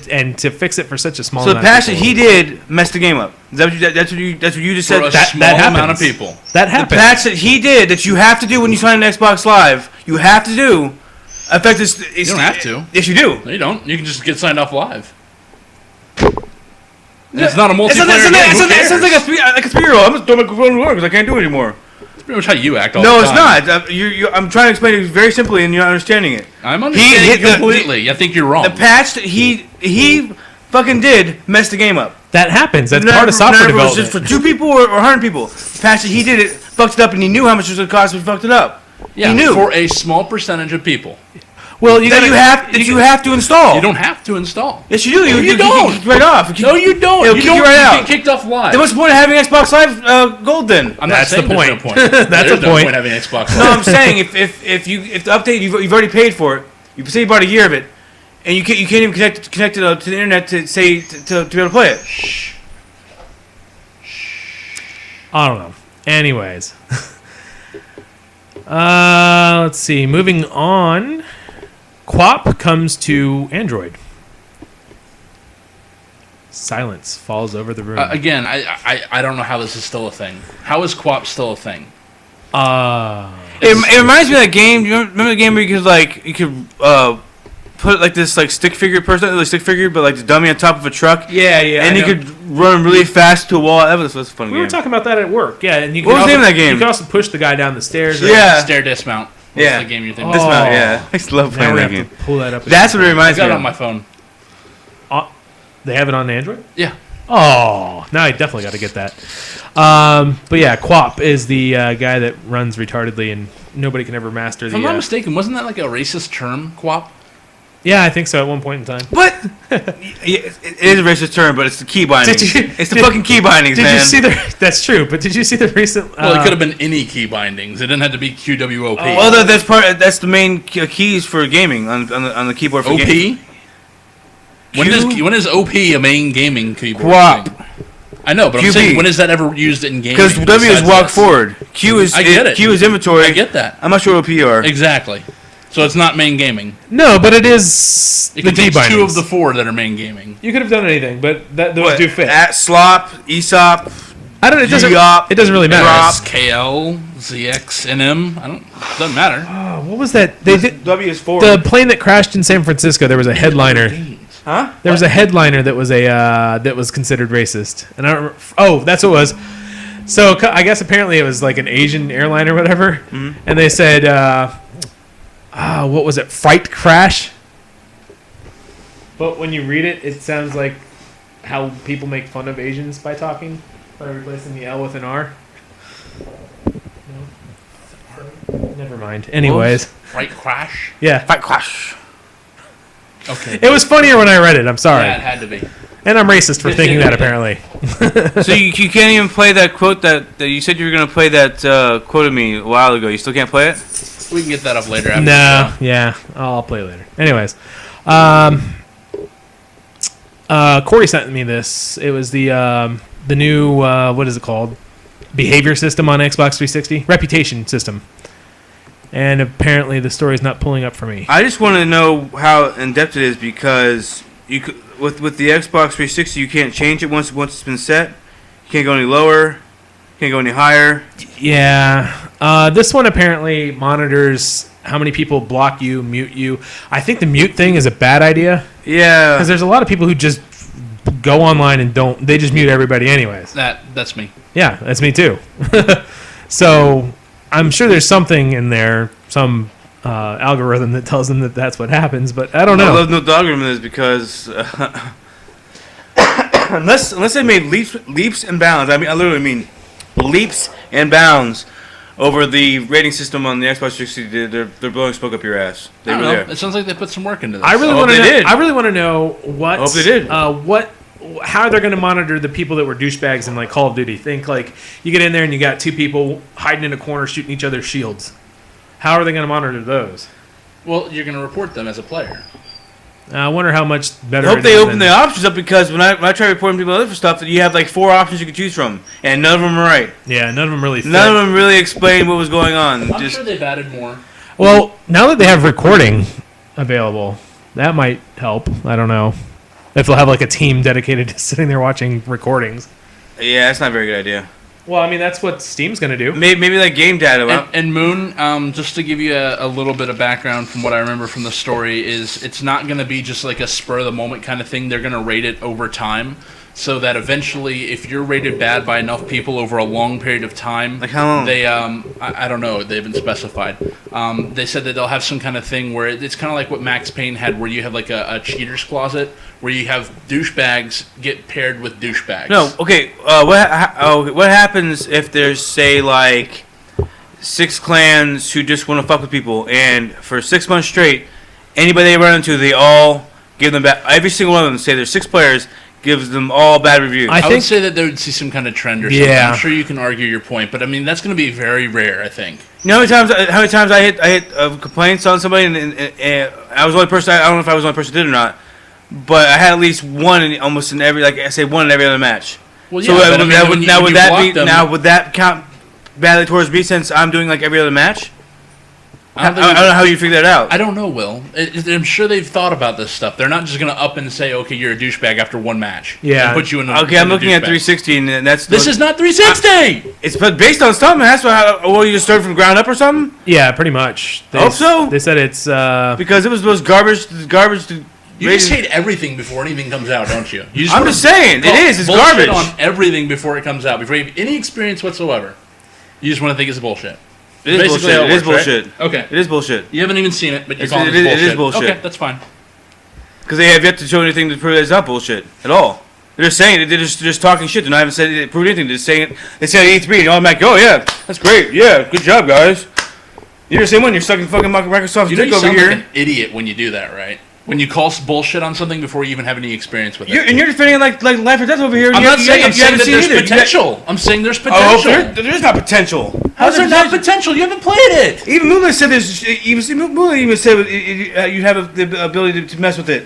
And to fix it for such a small. So the amount of patch that people- he did messed the game up. Is that what that's what you just For said? a that small amount of happens. people. that The happened. patch that he did that you have to do when you sign an Xbox Live, you have to do. Affect this. You don't have to. Yes, you do. No, you don't. You can just get signed off live. And it's not a multiplayer It sounds game. like, Who it sounds cares? like a 3-year-old. I'm just throwing my phone because I can't do it anymore. It's pretty much how you act all No, the it's time. not. I'm trying to explain it very simply, and you're not understanding it. I'm hit understanding the- completely. I think you're wrong. The patch that he fucking did messed the game up. That happens. That's Never- part of software never was development. just for 2 people or 100 people. The patch that he did it fucked it up, and he knew how much it was going to cost if he fucked it up. yeah, he knew. for a small percentage of people. Well, you That gotta, you have to install. You don't have to install. Yes, you do. No, you you don't. kick right off. No, you don't. It'll You kick don't. you right out. get kicked off live. Then what's the point of having Xbox Live Gold then? I'm That's not saying the there's point. no point. That's There's the no point. point having Xbox No, Live. I'm saying if the update you've already paid for it, you say you bought a year of it, and you can't even connect it to the internet to be able to play it. I don't know. Anyways. Let's see. Moving on. QWOP comes to Android. Silence falls over the room. Again, I don't know how this is still a thing. How is QWOP still a thing? It reminds me of that game. You remember the game where you could put like this like stick figure person, like stick figure, but like the dummy on top of a truck. Yeah, yeah. And I you know. could run really fast to a wall. That was a fun we game. were talking about that at work. Yeah, and you What could was the also, name of that game? You could also push the guy down the stairs. Yeah. Stair dismount. Yeah. the game you're thinking? Dismount, Oh. yeah. I just love Now playing we that have game. to pull that up. That's what it I reminds me got it of. on my phone. They have it on Android? Yeah. Oh, now I definitely got to get that. But yeah, Quap is the guy that runs retardedly, and nobody can ever master If the. I'm not mistaken, wasn't that like a racist term, Quap? Yeah, I think so at one point in time. But it is a racist term, but it's the key bindings. Did you- It's the fucking key bindings, Did man. you see the? That's true, but did you see the recent? Well, it could have been any key bindings. It didn't have to be QWOP. Well, that's part. That's the main keys for gaming on the keyboard for gaming. OP? When is OP a main gaming keyboard? Quap. thing? I know, but I'm QB. saying when is that ever used in gaming? Because W is besides walk this? forward. Q is I get it. Q is inventory. I get that. I'm not sure what P are. Exactly. So it's not main gaming. No, but it is It the key contains bindings. two of the four that are main gaming. You could have done anything, but those What? do fit. At slop, ESOP. I don't. It doesn't. G-op, It doesn't really matter. drop. KL, ZX, NM. Doesn't matter. Oh, what was that? They did W is forward. the plane that crashed in San Francisco. There was a headliner. Huh? There was a headliner that was that was considered racist, and I don't. Oh, that's what it was. So I guess apparently it was like an Asian airline or whatever, and they said, what was it? Fright crash. But when you read it, it sounds like how people make fun of Asians by talking, by replacing the L with an R. No? Never mind. Anyways, Right crash? yeah, Fight crash. Okay. it was funnier when I read it. I'm sorry, Yeah, it had to be. and I'm racist for thinking that apparently. So you can't even play that quote that you said you were gonna play that quote of me a while ago. You still can't play it? We can get that up later. After No, yeah, I'll play later. Anyways, Corey sent me this. It was the new what is it called? Behavior system on Xbox 360, reputation system. And apparently the story's not pulling up for me. I just want to know how in depth it is because you could, with the Xbox 360 you can't change it once it's been set. You can't go any lower. Can't go any higher. Yeah, this one apparently monitors how many people block you, mute you. I think the mute thing is a bad idea Yeah. because there's a lot of people who just go online and they just mute everybody anyways. That's me. Yeah, that's me too. So I'm sure there's something in there, some algorithm that tells them that that's what happens, but I don't I know. love no algorithm is because unless they made leaps and bounds. I literally mean leaps and bounds over the rating system on the Xbox 360. They're blowing smoke up your ass. They I were don't know. there. It sounds like they put some work into this. I really hope want to they know. did. I really want to know what. I hope they did. How they're going to monitor the people that were douchebags in like Call of Duty. Think like you get in there and you got two people hiding in a corner shooting each other's shields. How are they going to monitor those? Well, you're going to report them as a player. I wonder how much better. I hope it they is open the options up because when I try reporting people other for stuff, that you have like 4 options you can choose from, and none of them are right. Yeah, none of them really. Fit. None of them really explain what was going on. I'm Just sure they've added more. Well, now that they have recording available, that might help. I don't know if they'll have like a team dedicated to sitting there watching recordings. yeah, that's not a very good idea. Well, I mean that's what Steam's going to do. Maybe like game data. And Moon, just to give you a little bit of background from what I remember from the story, is it's not going to be just like a spur of the moment kind of thing. They're going to rate it over time, so that eventually, if you're rated bad by enough people over a long period of time, Like how long? They I don't know. They haven't specified. They said that they'll have some kind of thing where it's kind of like what Max Payne had, where you have like a cheaters closet, where you have douchebags get paired with douchebags. No, okay. What happens if there's say like 6 clans who just want to fuck with people, and for 6 months straight, anybody they run into, they all give them back. Every single one of them, say there's 6 players, gives them all bad reviews. I I think- would say that they would see some kind of trend or something. Yeah. I'm sure you can argue your point, but I mean that's going to be very rare. I think. You know how many times I hit complaints on somebody, and I was the only person. I don't know if I was the only person who did or not, but I had at least one in almost in every, like I say, one in every other match. Well, So yeah, but I mean, when you would that block be them, now would that count badly towards me since I'm doing like every other match? I I don't, don't think know how you figure that out. I don't know, Will. I'm sure they've thought about this stuff. They're not just going to up and say, "Okay, you're a douchebag" after one match. Yeah. and put you in. A, Okay, in I'm a looking at douchebag. 360, and that's This is not 360. it's but based on something. That's what you just started from ground up or something. Yeah, pretty much. They, Hope so. They said it's. Because it was those garbage. You just hate everything before anything comes out, don't you? You I'm wanna just saying, it is. It's bullshit garbage. on everything before it comes out. Before you have any experience whatsoever, you just want to think it's bullshit. It is Basically how bullshit. It is works, right? bullshit. Okay. It is bullshit. You haven't even seen it, but you're It's- calling it it, is- bullshit. it is bullshit. Okay, that's fine. Because they have yet to show anything to prove that it's not bullshit at all. They're just saying it. They're just talking shit. They're not even saying it, proved anything. They're just saying it. They say E3, and I'm like, oh yeah, that's great. Yeah, good job, guys. You're the same one. You're sucking fucking Microsoft's You know dick you over sound here. like an idiot when you do that, right? When you call bullshit on something before you even have any experience with it. And you're defending it like life or death over here. I'm not saying I'm saying haven't that seen there's either. potential. I'm saying there's Oh, potential. there's not potential. How's there not potential? You haven't played it. Even Moonlight said there's. Moonlight even said you'd have the ability to mess with it.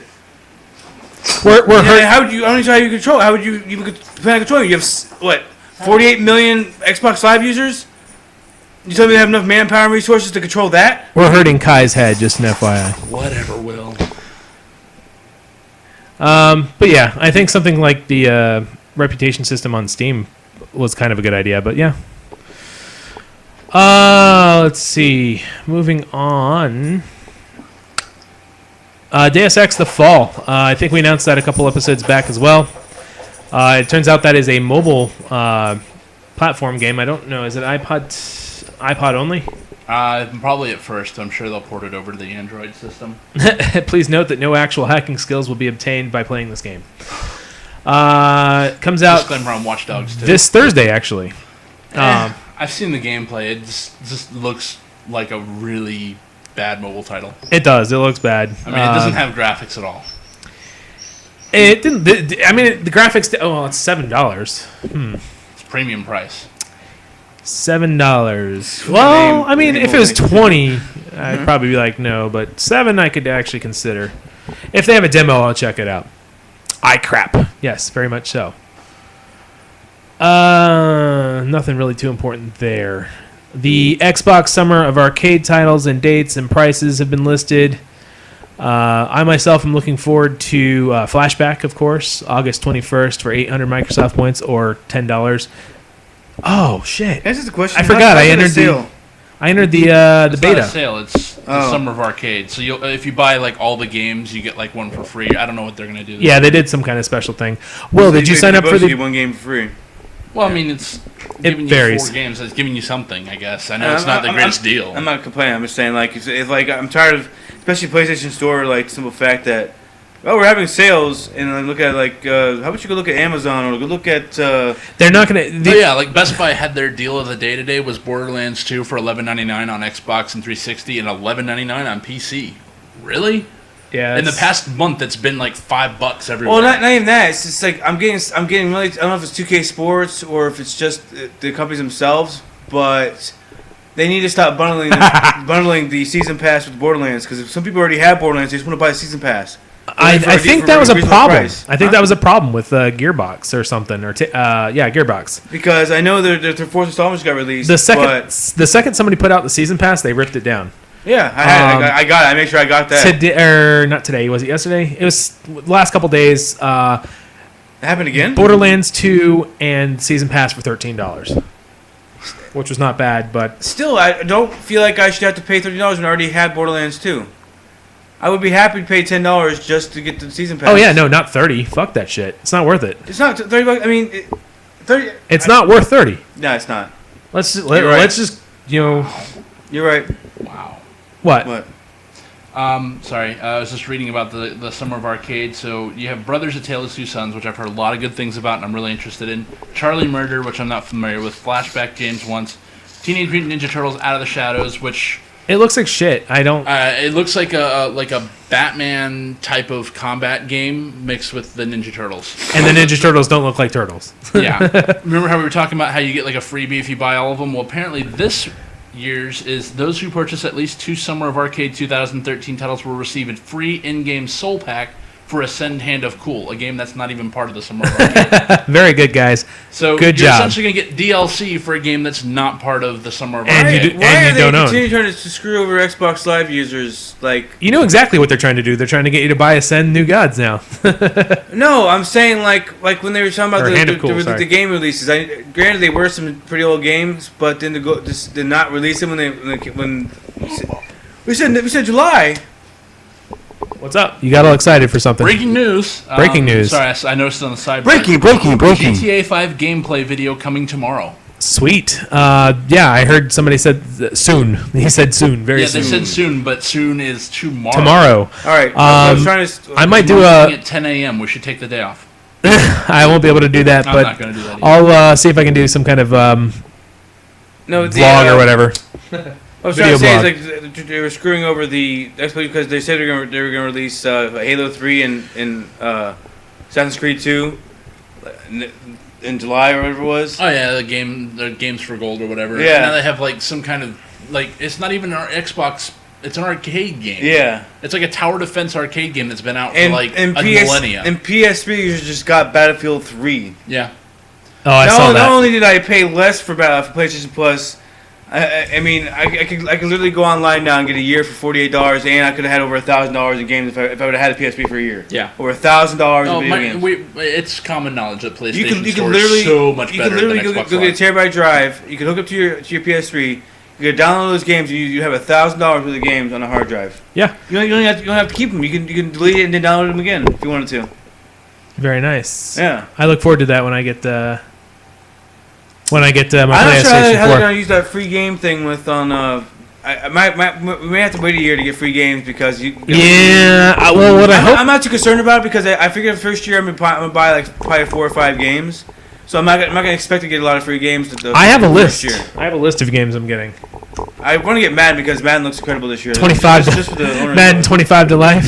We're Yeah, hurt. how would you? I don't know how you control it. How would you even plan on controlling it? You have what? 48 million Xbox Live users. You tell me they have enough manpower and resources to control that? We're hurting Kai's head, just an FYI. Whatever, Will. But yeah, I think something like the reputation system on Steam was kind of a good idea. But yeah. Let's see. Moving on. Deus Ex: The Fall. I think we announced that a couple episodes back as well. It turns out that is a mobile platform game. I don't know. Is it iPod only? Probably at first. I'm sure they'll port it over to the Android system. Please note that no actual hacking skills will be obtained by playing this game. Comes out Disclaimer on Watch Dogs 2. this Thursday, actually. I've seen the gameplay. It just looks like a really bad mobile title. It does. It looks bad. I mean, it doesn't have graphics at all. It didn't. The graphics. Oh, well, it's $7. It's premium price. $7. Well, I mean, if it was 20, Mm-hmm. I'd probably be like no, but 7 I could actually consider. If they have a demo, I'll check it out. Crap. Yes, very much so. Nothing really too important there. The Xbox Summer of Arcade titles and dates and prices have been listed. I myself am looking forward to Flashback, of course, August 21st for 800 Microsoft points or $10. Oh shit! Answer the question. I forgot. I entered sale. the It's beta. not a sale. It's the Oh. Summer of Arcade. So if you buy like all the games, you get like one for free. I don't know what they're gonna do. Yeah, they did some kind of special thing. Will, did you sign up for You the? one game for free. Well, I mean, it's giving varies. you 4 games. It's giving you something, I guess. I know I'm- it's not the I'm- greatest deal. I'm not complaining. I'm just saying, like, if like I'm tired of, especially PlayStation Store, like the simple fact that, well, we're having sales, and I look at like, how about you go look at Amazon or go look at, They're not gonna. Oh yeah, like Best Buy had their deal of the day today was Borderlands 2 for $11.99 on Xbox and 360 and $11.99 on PC. Really? Yeah. In the it's- past month, it's been like $5 everywhere. well, not even that. It's just like I'm getting really. I don't know if it's 2K Sports or if it's just the companies themselves, but they need to stop bundling the season pass with Borderlands because if some people already have Borderlands, they just want to buy the season pass. I think that was a reasonable problem. price. I think Huh? that was a problem with Gearbox or something, or Gearbox. Because I know their fourth installment got released. The but second somebody put out the season pass, they ripped it down. yeah, I got it. I made sure I got that. Today, or not today? Was it yesterday? It was the last couple days. It happened again. Borderlands 2 and season pass for $13, which was not bad, but Still, I don't feel like I should have to pay $30 when I already had Borderlands 2. I would be happy to pay $10 just to get the season pass. oh yeah, no, not 30. Fuck that shit. It's not worth it. It's not $30. I mean, 30. It's not worth 30. No, it's not. Let's just, You're right. let's just You're right. Wow. what? What? Sorry, I was just reading about the Summer of Arcade. So you have Brothers: A Tale of Two Sons, which I've heard a lot of good things about, and I'm really interested in. Charlie Murder, which I'm not familiar with. Flashback James Once. Teenage Mutant Ninja Turtles: Out of the Shadows, which It looks like shit. I don't. it looks like a Batman type of combat game mixed with the Ninja Turtles. And the Ninja Turtles don't look like turtles. Yeah. Remember how we were talking about how you get like a freebie if you buy all of them? Well, apparently this year's is those who purchase at least 2 Summer of Arcade 2013 titles will receive a free in-game soul pack for Ascend Hand of Cool, a game that's not even part of the Summer of Arcade. Very good, guys. So Good you're job. essentially going to get DLC for a game that's not part of the Summer of And Arcade. you do- Why and are you they don't own. continuing trying to screw over Xbox Live users? Like, You know exactly what they're trying to do. They're trying to get you to buy Ascend New Gods now. no, I'm saying like when they were talking about Or Hand of Cool, sorry. the game releases. Granted, they were some pretty old games, but then just did not release them when we said July. What's up? You got all excited for something. Breaking news. Breaking news. Sorry, I noticed on the side. Breaking. GTA 5 gameplay video coming tomorrow. Sweet. Yeah, I heard somebody said soon. He said soon, very Yeah, they soon. said soon, but soon is tomorrow. Tomorrow. All right. I was trying to. I might do Tomorrow a. at 10 a.m. We should take the day off. I won't be able to do that, I'm but not going to do that. I'll see if I can do some kind of No, vlog or whatever. I was Video trying to say is like they were screwing over the exploit because they said they were going to release Halo 3 and Assassin's Creed 2 in July or whatever it was. Oh yeah, the games for gold or whatever. Yeah. Now they have like some kind of it's not even our Xbox. It's an arcade game. Yeah. It's like a tower defense arcade game that's been out for And like and a millennia. And PS3 users just got Battlefield 3. Yeah. Oh, I saw that. Not only did I pay less for PlayStation Plus, I mean I could literally go online now and get a year for $48, and I could have had over $1,000 in games if I would have had a PSP for a year. Yeah. Over $1,000 Oh, in video games. it's common knowledge that PlayStation You can Store literally is so much you better can literally than go Xbox get a Live. terabyte drive. You can hook up to your PS3. You can download those games. You have $1,000 worth of games on a hard drive. Yeah. You don't have to keep them. You can delete it and then download them again if you wanted to. Very nice. Yeah. I look forward to that when I get my I'm not sure PlayStation how 4. they're gonna use that free game thing with on. We may have to wait a year to get free games because you. Yeah. Well, what I hope. I'm not too concerned about it because I figure the first year I'm gonna buy like probably 4 or 5 games. So I'm not gonna expect to get a lot of free games. I have a the list. first year. I have a list of games I'm getting. I want to get Madden because Madden looks incredible this year. 25 Just for the owners. Madden 25 to life.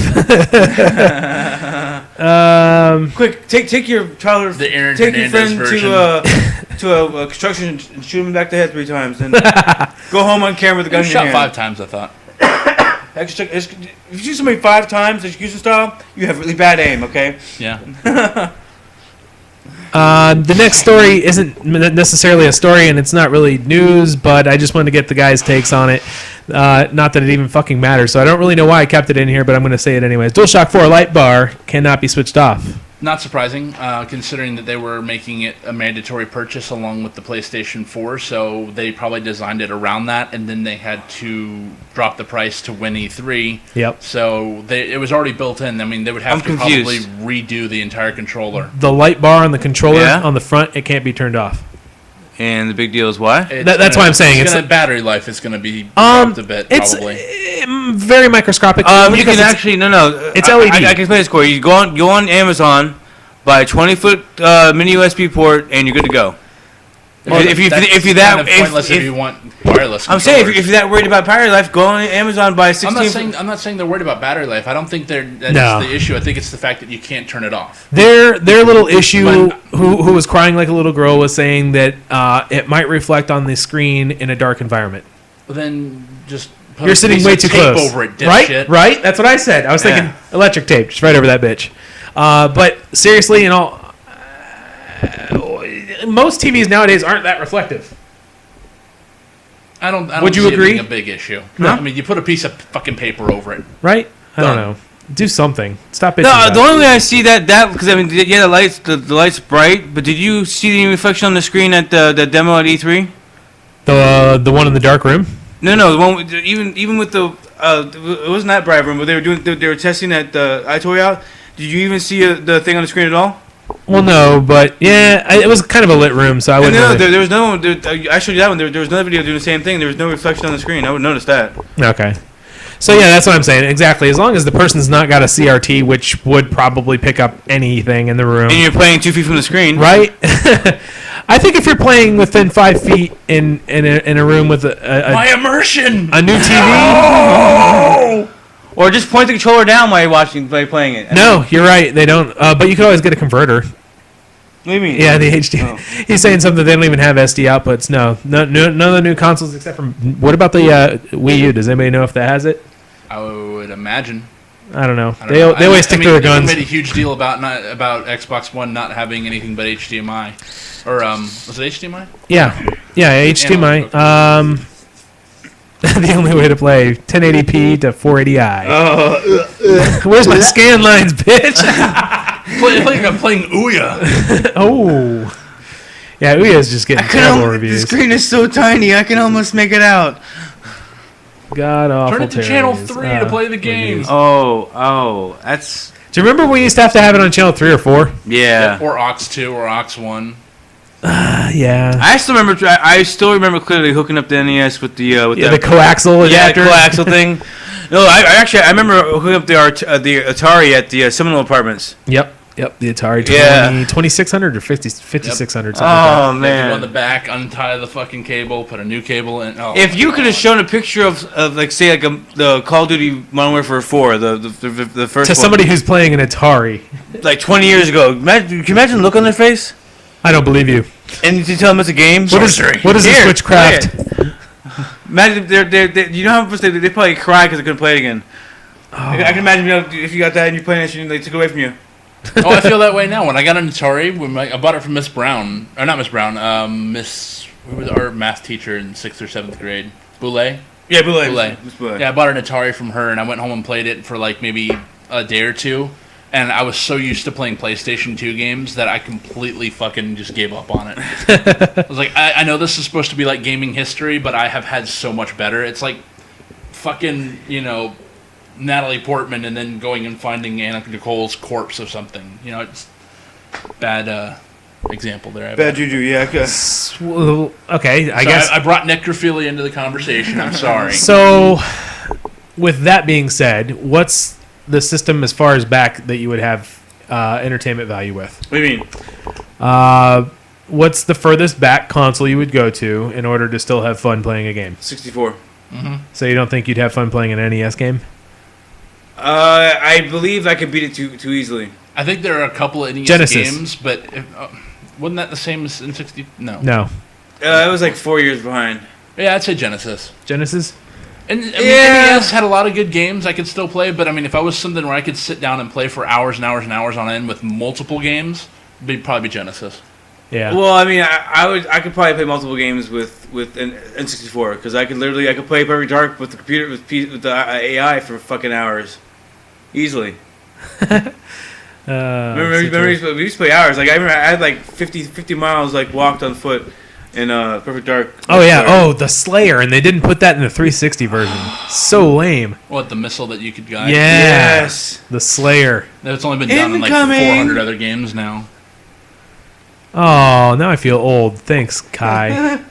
Quick, take your child, The Aaron take your Hernandez friend version. to a construction and shoot him back the head 3 times, and go home on camera with a gun It in your shot hand. 5 times, I thought. If you shoot somebody 5 times, execution style, you have really bad aim. Okay. Yeah. The next story isn't necessarily a story, and it's not really news, but I just wanted to get the guys' takes on it. Not that it even fucking matters, so I don't really know why I kept it in here, but I'm going to say it anyways. DualShock 4 Light Bar cannot be switched off. Not surprising, considering that they were making it a mandatory purchase along with the PlayStation 4, so they probably designed it around that, and then they had to drop the price to win E3. Yep. So it was already built in. I mean, they would have I'm to confused. probably redo the entire controller. The light bar on the controller Yeah? on the front, it can't be turned off. And the big deal is why? That's why I'm saying it's battery life is going to be dropped a bit, It's probably. very microscopic. You because can it's- actually no. it's I LED. can explain this, Corey. You go on Amazon, buy a 20-foot mini USB port, and you're good to go. If you're that kind of pointless if you want wireless. I'm saying controllers. if you're that worried about battery life, go on Amazon buy a 16. I'm not saying they're worried about battery life. I don't think that's No. the issue. I think it's the fact that you can't turn it off. Their little issue, But- who was crying like a little girl, was saying that it might reflect on the screen in a dark environment. Well, then just put You're a sitting piece way of too tape close. over it, Right? dipshit. Right? That's what I said. I was thinking electric tape, just right over that bitch. But seriously, most TVs nowadays aren't that reflective. I don't Would you see it agree? being a big issue. No? I mean, you put a piece of fucking paper over it. Right? I don't Done. know. Do something. Stop bitching. No, about the it. only way I see that because I mean, yeah, the lights bright, but did you see the reflection on the screen at the demo at E3? The one in the dark room. No, the one with, even with the It wasn't that bright room, but they were testing at the I told you out. Did you even see the thing on the screen at all? Well, no, but yeah, it was kind of a lit room, so I And wouldn't. no, really- there was no. I showed you that one. There was another video doing the same thing. There was no reflection on the screen. I would notice that. Okay. So yeah, that's what I'm saying. Exactly. As long as the person's not got a CRT, which would probably pick up anything in the room, and you're playing 2 feet from the screen, right? I think if you're playing within 5 feet in a room with My immersion. a new TV, Or just point the controller down while you're playing it. no, you're right. They don't. But you could always get a converter. What do you mean? Yeah, the HD. Oh. He's saying something. They don't even have SD outputs. No, none of the new consoles except for. What about the Wii U? Does anybody know if that has it? I would imagine. I don't know. I don't know. They always stick to their guns. They made a huge deal about Xbox One not having anything but HDMI, or was it HDMI? Yeah, HDMI. The only way to play 1080p to 480i. Where's my scan lines, bitch? Like I'm playing Ouya. Oh, yeah, Ouya's just getting terrible reviews. The screen is so tiny, I can almost make it out. God awful. Turn it to channel terrors. 3 to play the game. reviews. Oh, that's Do you remember we used to have it on channel 3 or 4? yeah. Or aux 2 or aux 1. Yeah. I still remember clearly hooking up the NES with the Yeah, the coaxial adapter. coaxial thing. No, I remember hooking up the Atari at the Seminole Apartments. Yep. The Atari 2600 or 5600. Something Oh Go on man! the back, untie the fucking cable, put a new cable in. Oh, If you could have shown a picture of like say the Call of Duty Modern Warfare 4, the first to one, somebody who's playing an Atari. like 20 years ago, can you imagine the look on their face? I don't believe you. And you tell them it's a game. What is this Here, witchcraft? play it. Imagine they you know how much they probably cry because they couldn't play it again. I can imagine if you got that and you're playing it and they took it away from you. Oh, I feel that way now. When I got an Atari, I bought it from Miss Brown, or not Miss Brown, who was our math teacher in 6th or 7th grade? Boulay? Yeah, Boulay. Boulay. Yeah, I bought an Atari from her, and I went home and played it for like maybe a day or two. And I was so used to playing PlayStation 2 games that I completely fucking just gave up on it. I was like, I know this is supposed to be like gaming history, but I have had so much better. It's like fucking, Natalie Portman and then going and finding Anna Nicole's corpse or something. It's bad example there. Bad juju, yeah. Okay, I guess. I brought necrophilia into the conversation. I'm sorry. So, with that being said, what's the system as far as back that you would have entertainment value with? What do you mean? What's the furthest back console you would go to in order to still have fun playing a game? 64. So you don't think you'd have fun playing an NES game? I believe I could beat it too easily. I think there are a couple of NES Genesis. games, but wasn't that the same as in 60? No. No. It was like 4 years behind. Yeah, I'd say Genesis. Genesis? And I mean, Yeah. NES had a lot of good games I could still play, but I mean, if I was something where I could sit down and play for hours and hours and hours on end with multiple games, it'd probably be Genesis. Yeah. Well, I mean, I could probably play multiple games with an N64 because I could play Perfect Dark with the computer with the AI for fucking hours, easily. Remember we used to play hours. Like I remember I had like 50 miles like walked on foot in Perfect Dark. Oh yeah. Oh, the Slayer, and they didn't put that in the 360 version. So lame. What, the missile that you could guide? Yeah. Yes. The Slayer. That's only been done in like Incoming. 400 other games now. Oh, now I feel old. Thanks, Kai.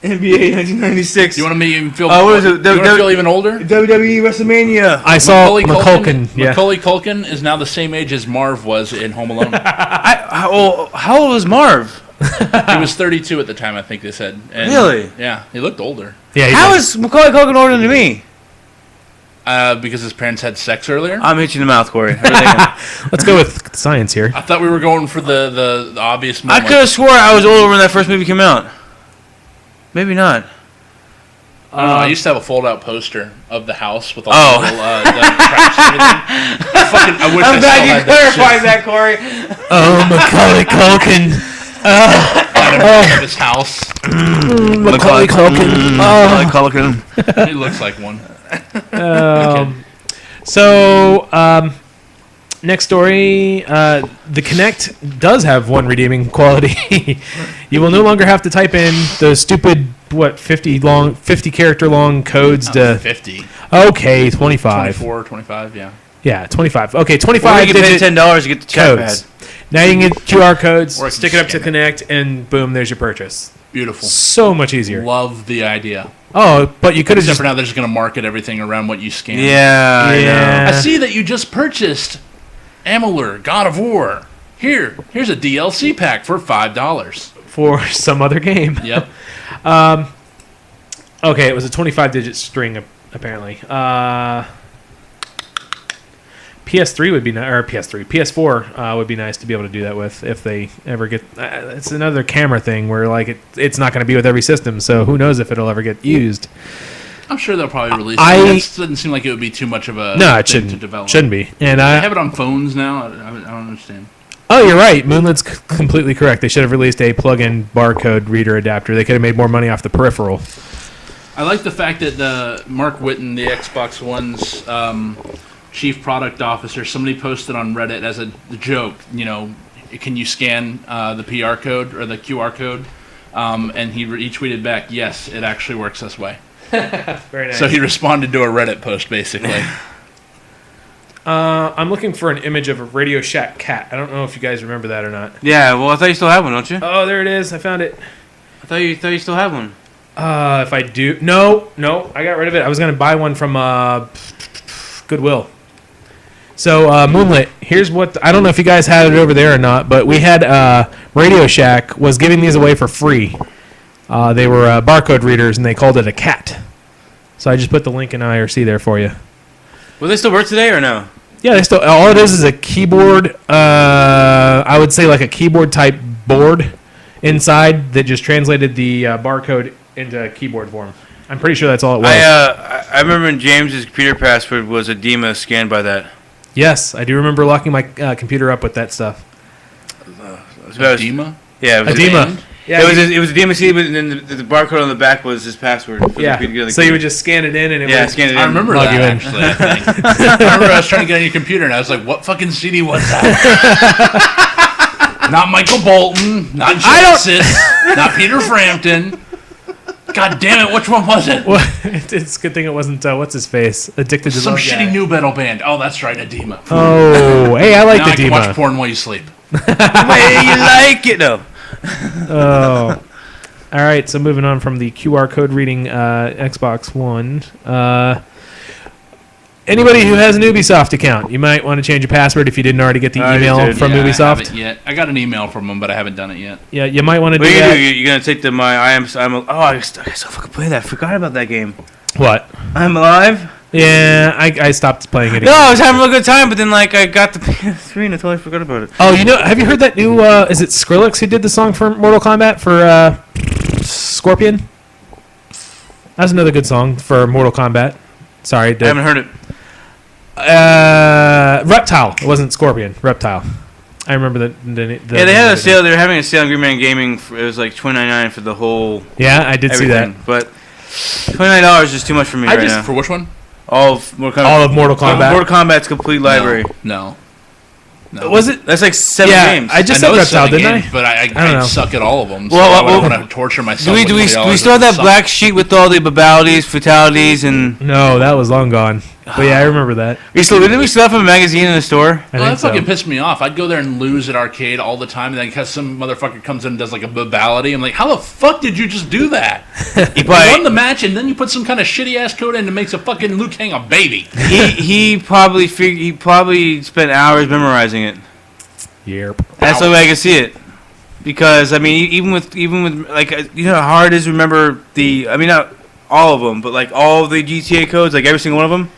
NBA 1996. You want to make you feel? What is it? You want to feel even older? WWE WrestleMania. I saw McCulkin. Yeah. Macaulay Culkin is now the same age as Marv was in Home Alone. How old was Marv? He was 32 at the time, I think they said. And Really? Yeah, he looked older. Yeah. he How did. is Macaulay Culkin older than me? Because his parents had sex earlier. I'm hitting the mouth, Corey. What are you thinking? Let's go with science here. I thought we were going for the obvious I moment. could have swore I was older when that first movie came out. Maybe not. I don't know, I used to have a fold-out poster of the house with all Oh. the little the traps and everything. I wish I I'm still glad you had that clarified that, Corey. Oh, Macaulay Culkin. shit of his house. Macaulay Culkin. Culkin. He looks like one. Next story. The Kinect does have one redeeming quality. You will no longer have to type in those stupid 50 character long codes to 50. okay 25 24, 25, yeah. yeah 25 okay Or 25 you can pay digit $10 to get the chat codes. pad. Now you can get QR codes, Or I can stick it up to scan Kinect, and boom, there's your purchase. Beautiful. So much easier. Love the idea. Oh, but you could have Except just for now, they're just going to market everything around what you scan. Yeah, I know. yeah. I see that you just purchased Amalur, God of War. Here's a DLC pack for $5. For some other game. Yep. Okay, it was a 25-digit string apparently. PS3 would be or PS4 would be nice to be able to do that with if they ever get. It's another camera thing where like it's not going to be with every system, so who knows if it'll ever get used. I'm sure they'll probably release I- it. It doesn't seem like it would be too much of a No, it thing to develop. shouldn't be. And They have it on phones now. I don't understand. oh, you're right. Moonlight's completely correct. They should have released a plug-in barcode reader adapter. They could have made more money off the peripheral. I like the fact that Mark Whitten, the Xbox One's chief product officer, somebody posted on Reddit as a joke, can you scan the PR code or the QR code? And he tweeted back, yes, it actually works this way. Very nice. So he responded to a Reddit post, basically. I'm looking for an image of a Radio Shack cat. I don't know if you guys remember that or not. Yeah, well, I thought you still have one, don't you? Oh, there it is. I found it. I thought you still have one. If I do, no, I got rid of it. I was gonna buy one from Goodwill. So Moonlit, here's what I don't know if you guys had it over there or not, but we had Radio Shack was giving these away for free. They were barcode readers, and they called it a cat. So I just put the link in IRC there for you. Will they still work today or no? Yeah, they still. All it is a keyboard. I would say like a keyboard type board inside that just translated the barcode into keyboard form. I'm pretty sure that's all it was. I remember when James's computer password was Edema scanned by that. Yes, I do remember locking my computer up with that stuff. Edema? Yeah, it was Edema. Yeah, it was a DMC, but then the barcode on the back was his password. So you would just scan it in, and it would scan it in. I remember log that, you in. actually, I think. I remember I was trying to get on your computer, and I was like, what fucking CD was that? Not Michael Bolton, not Genesis, not Peter Frampton. God damn it, which one was it? Well, it's a good thing it wasn't what's his face, Addicted to Some Love shitty guy. new metal band. Oh, that's right, Edema. Oh, hey, I like Now the I can watch Dima. porn while you sleep. The way you like it, though. Oh. All right, so moving on from the QR code reading Xbox One. Anybody who has an Ubisoft account, you might want to change your password if you didn't already get the I email did. from Yeah, I Ubisoft. haven't yet. I got an email from them, but I haven't done it yet. Yeah, you might want to What do are you gonna that. do? You're gonna take I still fucking play that. I forgot about that game. What? I'm Alive? Yeah, I stopped playing it. No, Again. I was having a real good time, but then like I got the PS3 and I totally forgot about it. Oh, have you heard that new? Is it Skrillex who did the song for Mortal Kombat for Scorpion? That's another good song for Mortal Kombat. Sorry, I haven't heard it. Reptile. It wasn't Scorpion. Reptile. I remember the Yeah, they had a sale. They were having a sale on Green Man Gaming. It was like $29.99 for the whole. Yeah, I did everything. see that. But $29 is too much for me right now. For which one? All of Mortal Kombat. All of Mortal Kombat. Mortal Kombat's complete library. No. Was it? That's like 7 Yeah, games. I just I said know it's Reptile, 7 didn't games, I? But I don't know. I suck at all of them. So Well, I don't want to torture myself. do we with still $3 have that suck. black sheet with all the babalities, fatalities, and No, that was long gone. But yeah, I remember that. didn't we still have a magazine in the store? I Well, think that so. fucking pissed me off. I'd go there and lose at arcade all the time, and then because some motherfucker comes in and does like a babality, I'm like, how the fuck did you just do that? You won the match, and then you put some kind of shitty ass code in that makes a fucking Liu Kang a baby. he probably spent hours memorizing it. Yep. That's the way I can see it. Because I mean, even with like you know how hard it is to remember not all of them, but like all of the GTA codes, like every single one of them.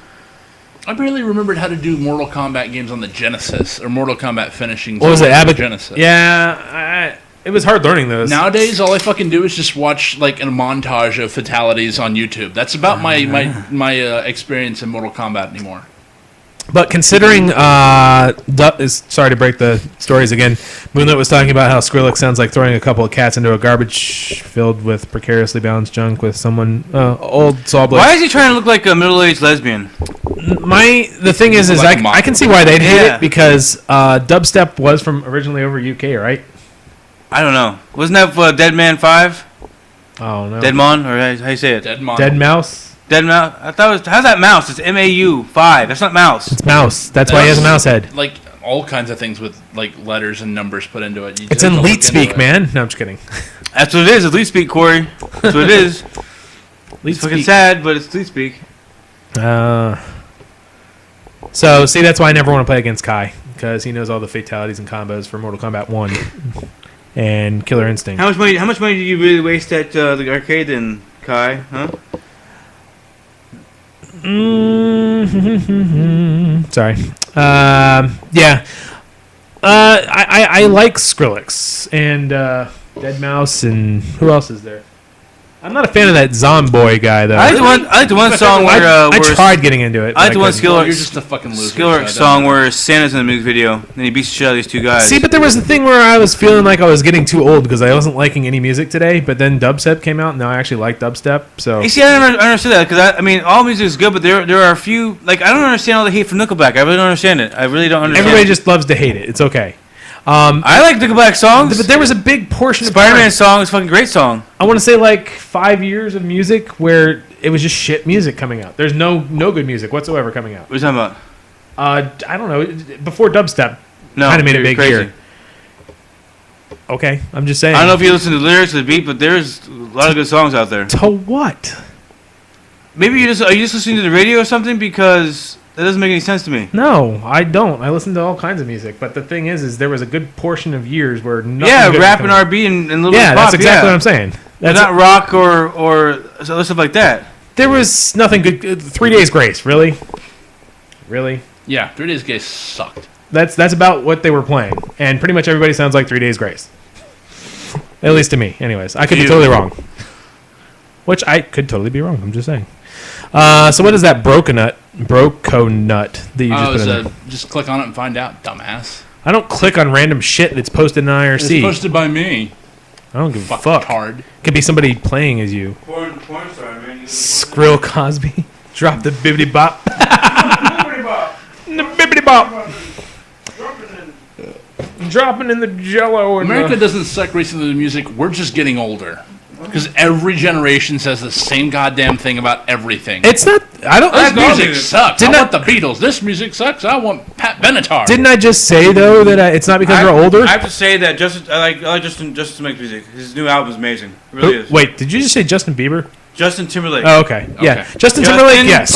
I barely remembered how to do Mortal Kombat games on the Genesis or Mortal Kombat finishing. What was it? on the Abac? Genesis. Yeah, it was hard learning those. Nowadays, all I fucking do is just watch like a montage of fatalities on YouTube. That's about my experience in Mortal Kombat anymore. But considering, sorry to break the stories again, Moonlit was talking about how Skrillex sounds like throwing a couple of cats into a garbage filled with precariously balanced junk with someone, old saw blade. Why is he trying to look like a middle-aged lesbian? The thing is Like a I mock. can see why they'd hate Yeah. it because dubstep was from originally over UK, right? I don't know. Wasn't that for Dead Man 5? Oh no, Deadmon, or how you say it? Dead Mono. Dead Mouse. Dead Mouse. I thought it was. How's that mouse? It's MAU 5. That's not mouse. It's Mouse. That's why he has a mouse head. Like all kinds of things with like letters and numbers put into it. You It's just in have to Leet look speak, into it. man. No, I'm just kidding. That's what it is. It's Leet Speak, Corey. That's what it is. Leet It's fucking speak. sad, but it's Leet Speak. So see, that's why I never want to play against Kai because he knows all the fatalities and combos for Mortal Kombat 1 and Killer Instinct. How much money did you really waste at the arcade then, Kai? Huh? Sorry. Yeah. I like Skrillex and Dead Mouse and who else is there? I'm not a fan of that Zomboy guy though. I like the one song where I tried getting into it. I like but the one couldn't. skill. Well, you're just a fucking loser. so it Skiller's doesn't song matter. where Santa's in the music video and he beats the shit out of these two guys. See, but there was a thing where I was feeling like I was getting too old because I wasn't liking any music today. But then dubstep came out, and now I actually like dubstep. So You see, I never understood that because I mean, all music is good, but there are a few like I don't understand all the hate for Nickelback. I really don't understand it. I really don't understand. everybody just loves to hate it. It's okay. I like Nickelback songs. But there was a big portion of Spider-Man time, song is a fucking great song. I want to say like 5 years of music where it was just shit music coming out. There's no good music whatsoever coming out. What are you talking I don't know. Before dubstep, No, kind of made it you're big crazy. here. Okay, I'm just saying. I don't know if you listen to the lyrics of the beat, but there's a lot of good songs out there. To what? Maybe are you just listening to the radio or something? Because that doesn't make any sense to me. No, I don't. I listen to all kinds of music, but the thing is there was a good portion of years where nothing Yeah, good was rap and coming. R&B and a little bit Yeah, of pop. that's exactly yeah. what I'm saying. But That's not rock or other stuff like that. There was nothing good. 3 Days Grace, really, really. Yeah, 3 Days Grace sucked. That's about what they were playing, and pretty much everybody sounds like 3 Days Grace. At least to me, anyways. I could be You. totally wrong. Which I could totally be wrong. I'm just saying. So what is that Broconut that you just put in there? Just click on it and find out, dumbass. I don't click on random shit that's posted in IRC. It's posted by me. I don't give a Fuck fuck. hard. Could be somebody playing as you. Porn star, man. Skrill Cosby. Drop the bibbity bop. The bibbity bop. Dropping in the jello. And America doesn't suck recently to music. We're just getting older. Because every generation says the same goddamn thing about everything. It's not. I don't. This I, music sucks. Didn't I I- want the Beatles. This music sucks. I want Pat Benatar. Didn't I just say though that it's not because we're older? I have to say that I like Justin to make music. His new album is amazing. It really is. Wait, did you just say Justin Bieber? Justin Timberlake. Oh, okay. Yeah, Okay. Justin Timberlake. Yes,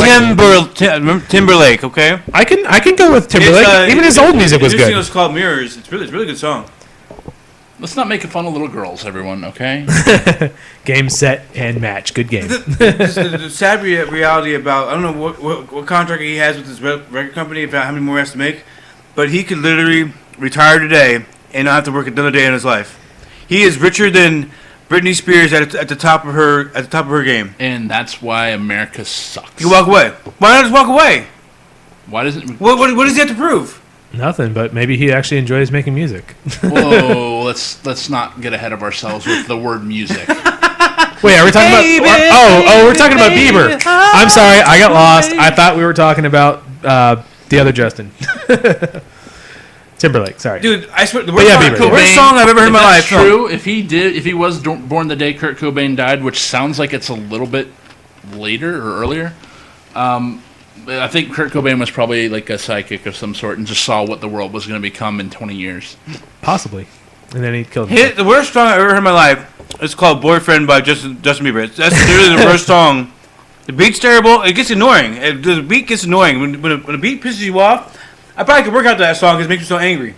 Timberlake. Okay. I can go with Timberlake. Even his old music was His good. was called Mirrors. It's a really good song. Let's not make fun of little girls, everyone, okay? Game, set, and match. Good game. The sad reality about I don't know what contract he has with his record company, about how many more he has to make, but he could literally retire today and not have to work another day in his life. He is richer than Britney Spears at the top of her game. And that's why America sucks. You can walk away. Why not just walk away? Why doesn't... What does he have to prove? Nothing, but maybe he actually enjoys making music. Whoa, let's not get ahead of ourselves with the word music. Wait, are we talking Baby, about? We're talking about baby, Bieber. I'm sorry, I got lost. I thought we were talking about the other Justin. Timberlake. Sorry, Dude, I swear, the yeah, worst, Bieber, song, yeah. worst song I've ever heard in If my that's life. true, if he was born the day Kurt Cobain died, which sounds like it's a little bit later or earlier, I think Kurt Cobain was probably like a psychic of some sort and just saw what the world was going to become in 20 years. possibly. And then he killed himself. The worst song I've ever heard in my life is called "Boyfriend" by Justin Bieber. That's literally the worst song. The beat's terrible. It gets annoying. The beat gets annoying when a beat pisses you off. I probably could work out that song because it makes me so angry.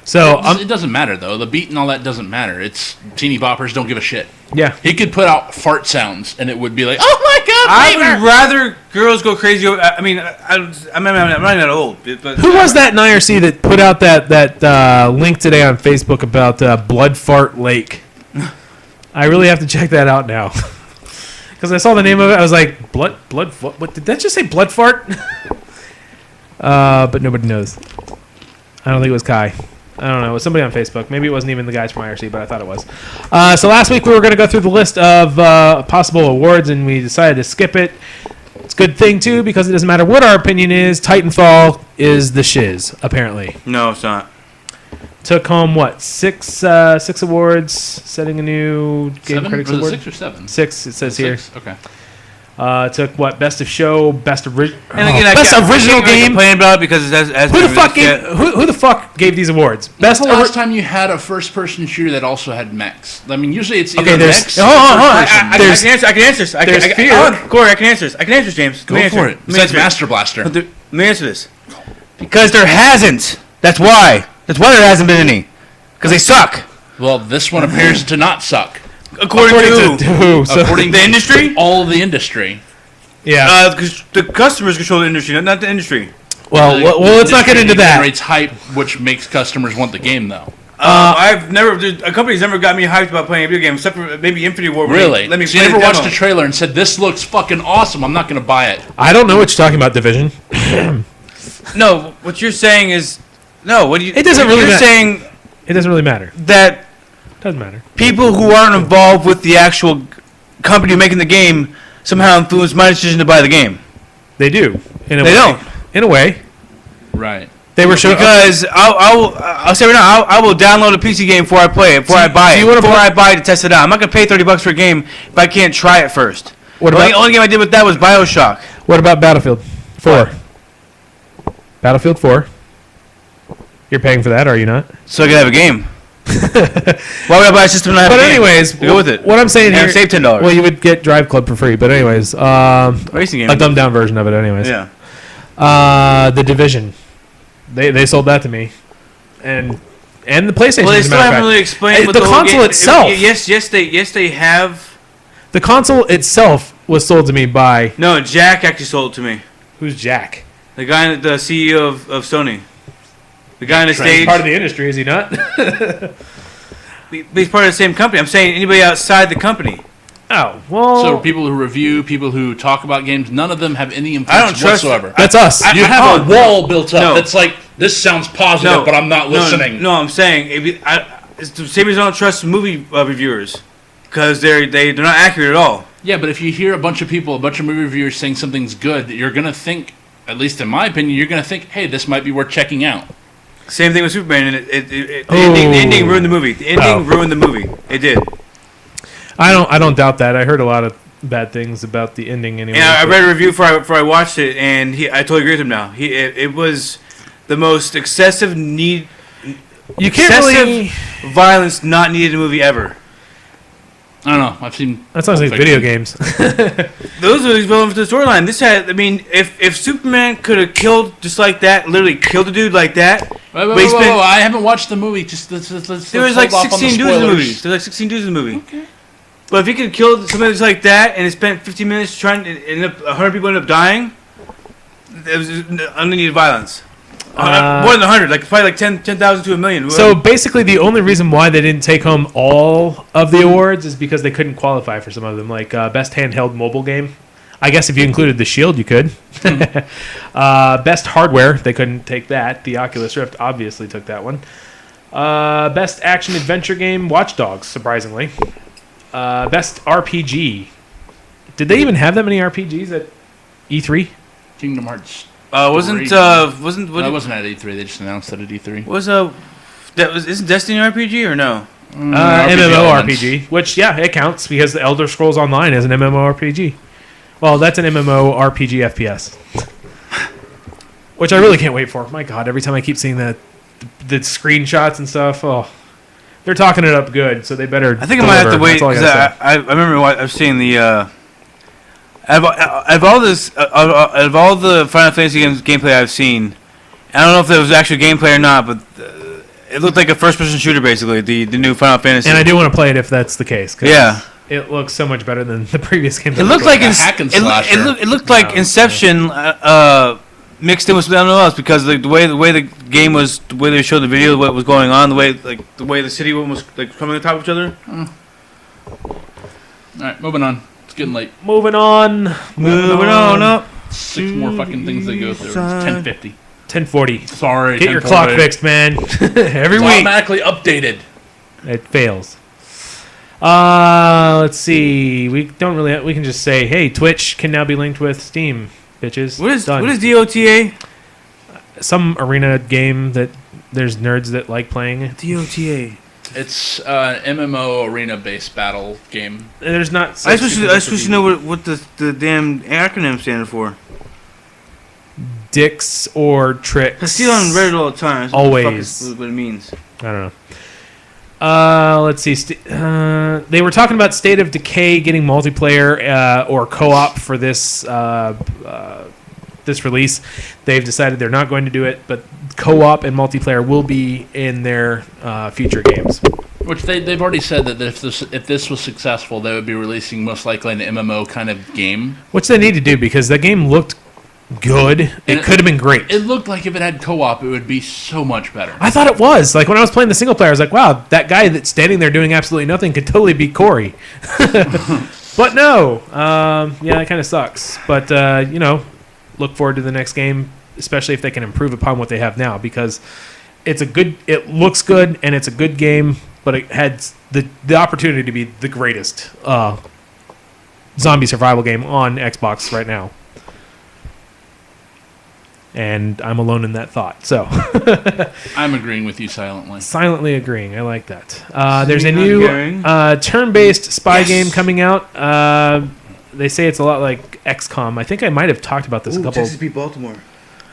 So It doesn't matter though. The beat and all that doesn't matter. It's teeny boppers don't give a shit. yeah, He could put out fart sounds and it would be like, oh my god, I Bieber! would rather girls go crazy. I'm not that old. But who was that in IRC that put out that link today on Facebook about Blood Fart Lake? I really have to check that out now because I saw the name of it. I was like, blood. What did that just say? Blood fart? But nobody knows. I don't think it was Kai. I don't know. It was somebody on Facebook. Maybe it wasn't even the guys from IRC, but I thought it was. So last week we were going to go through the list of possible awards, and we decided to skip it. It's a good thing, too, because it doesn't matter what our opinion is. Titanfall is the shiz, apparently. No, it's not. Took home, what, six awards, setting a new Game Seven? Critics Was it Award? 6 or 7? 6, it says here. 6? Okay. Took, what, best of show, best original best original game? Complain about it because it has Who the fuck gave these awards? Best That's the last time you had a first-person shooter that also had mechs. I mean, usually it's either Okay, there's- mechs oh, or first person. I can answer this. there's Fear. Corey, I can answer this. I can answer this, James. Go for it. Besides Master Blaster. Let me answer this. Because there hasn't. That's why. That's why there hasn't been any. Because they suck. Well, this one appears to not suck. According to who? So, According the to industry? all of the industry. yeah. Because the customers control the industry, not the industry. Well, let's not get into that. Generates hype, which makes customers want the game, though. A company's never got me hyped about playing a video game, except for maybe Infinity War. Really? Let me So you play never the watched demo. the trailer and said, this looks fucking awesome, I'm not going to buy it. I don't know what you're talking about, Division. No, what you're saying is no. What do you? It doesn't really You're matter. saying It doesn't really matter. that Doesn't matter. people who aren't involved with the actual company making the game somehow influence my decision to buy the game. They do. In a They way. don't. In a way. Right. They were showing. Because I'll say right now, I will download a PC game before I play it, before I buy do it, you wanna before play- I buy it to test it out. I'm not gonna pay $30 for a game if I can't try it first. What The about only game I did with that was BioShock. Battlefield 4? Battlefield 4. You're paying for that, are you not? So I can have a game. Why would I buy a system and not have But a game? anyways, To go with it. What I'm saying And here, save $10. well, you would get Drive Club for free. But anyways, Racing game. a dumbed down version of it. Anyways, Yeah. The Division, they sold that to me, and the PlayStation. Well, they as a still matter of haven't fact. really explained what The the whole console game- itself. Yes, they have. The console itself was sold to me by No, Jack actually sold it to me. who's Jack? The guy, the CEO of Sony. The guy on the He's stage. part of the industry, is he not? He's part of the same company. I'm saying anybody outside the company. Oh well, So people who review, people who talk about games, none of them have any I influence don't trust- whatsoever. that's us. You have a wall built up No. that's like, this sounds positive, but I'm not listening. No, I'm saying it's the same reason I don't trust movie reviewers because they're not accurate at all. Yeah, but if you hear a bunch of movie reviewers saying something's good, you're going to think, at least in my opinion, you're going to think, hey, this might be worth checking out. Same thing with Superman, and the Oh. ending ruined the movie. The ending Oh. ruined the movie. It did. I don't doubt that. I heard a lot of bad things about the ending. Anyway, And I read a review before I watched it, and I totally agree with him now. It was the most excessive you can't really. violence not needed in a movie ever. I don't know. I've seen. That sounds like Fiction. video games. Those are relevant to the storyline. If Superman could have killed just like that, literally killed a dude like that, Whoa, But he spent- I haven't watched the movie. Just let's there was like hold off on 16 the dudes in the movie. spoilers. There's like 16 dudes in the movie. Okay. But if he could have killed somebody just like that and it spent 15 minutes trying to end up 100 people end up dying, it was unneeded violence. More than 100, like probably like 10,000 to a million. So basically, the only reason why they didn't take home all of the awards is because they couldn't qualify for some of them, like best handheld mobile game. I guess if you included the Shield, you could. Best hardware, they couldn't take that. The Oculus Rift obviously took that one. Best action adventure game, Watch Dogs, surprisingly. Best RPG. Did they even have that many RPGs at E3? Kingdom Hearts. wasn't that wasn't at E3. They just announced it at E3. isn't Destiny an RPG or no? MMORPG, which, yeah, it counts because the Elder Scrolls Online is an MMORPG. Well, that's an MMORPG FPS. Which I really can't wait for. My God, every time I keep seeing the screenshots and stuff, they're talking it up good, so they better. I think I might have to deliver. wait That's all I because gotta say. I remember I've seen the out of all the Final Fantasy games gameplay I've seen, I don't know if it was actual gameplay or not, but it looked like a first-person shooter basically. The new Final Fantasy. And I do want to play it if that's the case. 'Cause Yeah. it looks so much better than the previous game. It looked like a hack and slasher. it looked like Inception mixed in with something else because the way the game was, the way they showed the video, what was going on, the way the city was like coming on top of each other. All right, moving on. It's getting late. Moving on. Moving on up. 6 more fucking things to go through. It's 10:50. 10:40. Sorry. Get your clock 10:40. fixed, man. Every It's week automatically updated. it fails. Let's see. We can just say, hey, Twitch can now be linked with Steam, bitches. What is Done. DOTA? Some arena game that there's nerds that like playing? DOTA. It's an MMO arena-based battle game. There's not. I supposed to know what the damn acronym stands for. Dicks or tricks. I see it on Reddit all the time. That's Always. What, the fuck is, what it means. I don't know. Let's see. They were talking about State of Decay getting multiplayer or co-op for this this release. They've decided they're not going to do it, but co-op and multiplayer will be in their future games. Which they've already said that if this was successful, they would be releasing most likely an MMO kind of game. Which they need to do because that game looked good. It could have been great. It looked like if it had co-op, it would be so much better. I thought it was. Like when I was playing the single player, I was like, wow, that guy that's standing there doing absolutely nothing could totally be Corey. But no. Yeah, that kind of sucks. But, look forward to the next game, especially if they can improve upon what they have now, because it looks good and it's a good game, but it had the opportunity to be the greatest zombie survival game on Xbox right now. And I'm alone in that thought. So I'm agreeing with you silently. silently agreeing. I like that. There's a Not new caring. turn-based spy Yes. game coming out. They say it's a lot like XCOM. I think I might have talked about this a couple. Texas beat Baltimore.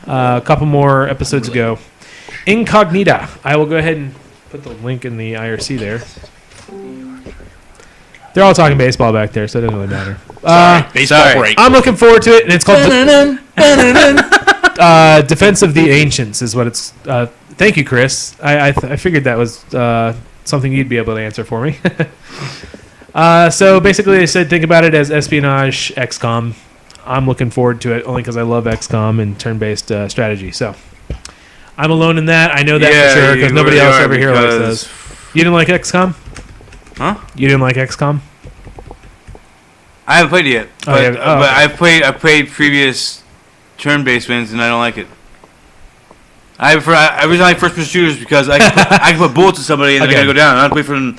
A couple more episodes ago. Incognita. I will go ahead and put the link in the IRC there. They're all talking baseball back there, so it doesn't really matter. Baseball sorry. break. I'm looking forward to it, and it's called Defense of the Ancients is what it's... thank you, Chris. I figured that was something you'd be able to answer for me. So basically they said think about it as espionage XCOM. I'm looking forward to it only because I love XCOM and turn-based strategy. So I'm alone in that. I know that for sure because nobody else ever here likes those. You didn't like XCOM? Huh? You didn't like XCOM? I haven't played it yet, Oh, but, yeah. Oh, but okay. I've played previous turn-based ones, and I don't like it. I originally like first-person shooters because I can put bullets at somebody and then they Again. gotta go down. I don't wait for them.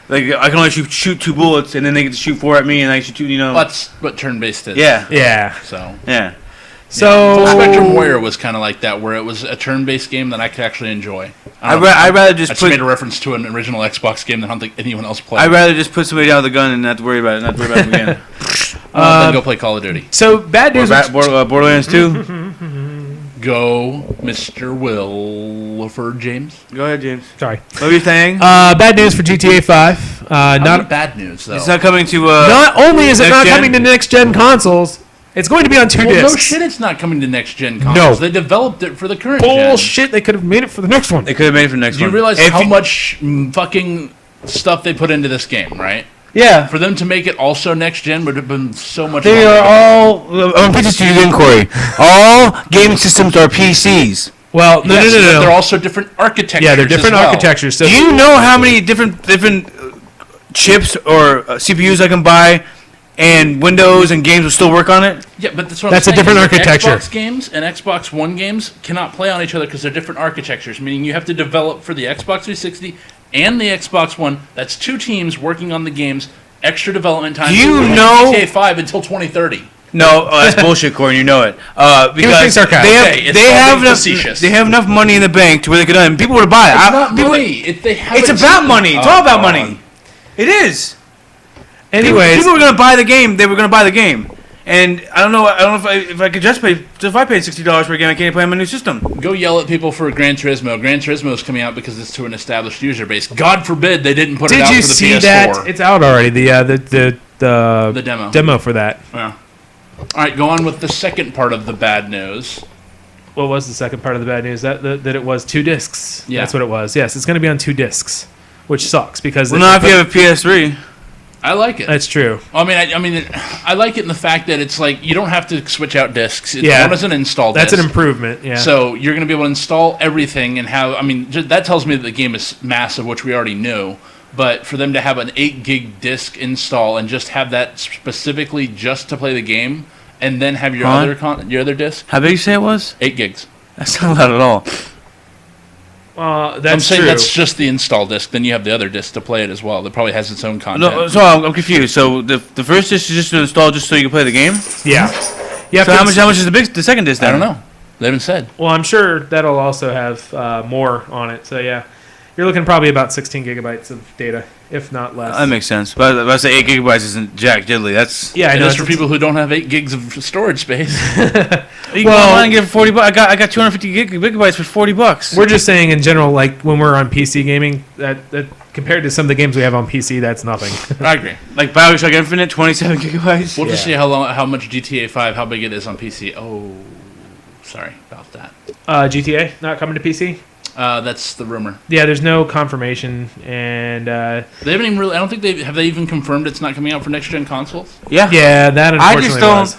Like I can only shoot 2 bullets, and then they get to shoot 4 at me, and I shoot 2. You know. That's what turn-based is. Yeah. Yeah. So. Yeah. So Full Spectrum Warrior was kind of like that, where it was a turn-based game that I could actually enjoy. I'd rather just I just put. made a reference to an original Xbox game that I don't think anyone else played. I'd rather just put somebody down with a gun and not to worry about it. Not to worry about it again. Then go play Call of Duty. So bad news. Borderlands 2. Go, Mr. Wilford James. Go ahead, James. Sorry. What were you saying? Bad news for GTA 5. Not bad news though. It's not coming to. Not only is it next not gen? coming to next gen consoles, it's going to be on 2 well, discs. no shit, it's not coming to next gen consoles. No. They developed it for the current gen. Bullshit! They could have made it for the next one. They could have made it for the next Do you one. realize If how much fucking stuff they put into this game, right? Yeah. For them to make it also next gen would have been so much. They longer. are all. I'm put this to you again, Corey. All gaming systems are PCs. Well, no, Yes, no, but no, they're no. also different architectures. Yeah, they're different as well. architectures. So Do you know how many different chips or CPUs I can buy, and Windows and games will still work on it? Yeah, but that's what That's a I'm saying, different is that architecture. Xbox games and Xbox One games cannot play on each other because they're different architectures. Meaning you have to develop for the Xbox 360 and the Xbox One. That's 2 teams working on the games. Extra development time. Do you for know- GTA 5 until 2030? No, that's bullshit, Corey. You know it. being Because sarcastic. Okay, it's they all have being enough. facetious. They have enough money in the bank to where they could. And people would buy it. It's not people- money. It's about money. It's all about money. It is. anyways, People were gonna buy the game. They were gonna buy the game. And I don't know. I don't know if I could just pay. So if I paid $60 for a game, I can't play on my new system. Go yell at people for Gran Turismo. Gran Turismo is coming out because it's to an established user base. God forbid they didn't put it did out you for the see PS4. that? It's out already. The demo. demo for that. Yeah. All right, go on with the second part of the bad news. What was the second part of the bad news? That it was 2 discs. Yeah. That's what it was. Yes, it's going to be on 2 discs, which sucks because Well, not if you have a PS3. I like it. That's true. I like it in the fact that it's like you don't have to switch out discs. Yeah. One is an install That's disc. an improvement. Yeah. So you're going to be able to install everything and have. That tells me that the game is massive, which we already knew. But for them to have an 8 gig disc install and just have that specifically just to play the game, and then have your other disc, How big you say it was? 8 gigs. That's not a lot at all. that's I'm saying true. that's just the install disc. Then you have the other disc to play it as well. That probably has its own content. No, so I'm confused. So the first disc is just to install just so you can play the game. yeah. Yeah. So how much is the second disc? I Then? don't know. They haven't said. Well, I'm sure that'll also have more on it. So yeah, you're looking probably about 16 gigabytes of data, if not less. That makes sense. But I say 8 gigabytes isn't jack diddly. That's yeah, I And know. that's for people who don't have 8 gigs of storage space. you can Well- go online and get $40. I got 250 gigabytes for $40. We're just saying in general, like when we're on PC gaming, that compared to some of the games we have on PC, that's nothing. I agree. Like BioShock Infinite, 27 gigabytes. We'll just Yeah. see how much GTA 5, how big it is on PC. Oh, sorry about that. GTA not coming to PC. That's the rumor. Yeah, there's no confirmation, and They haven't even really. I don't think they have. They even confirmed it's not coming out for next gen consoles. Yeah. yeah, that I unfortunately just don't was.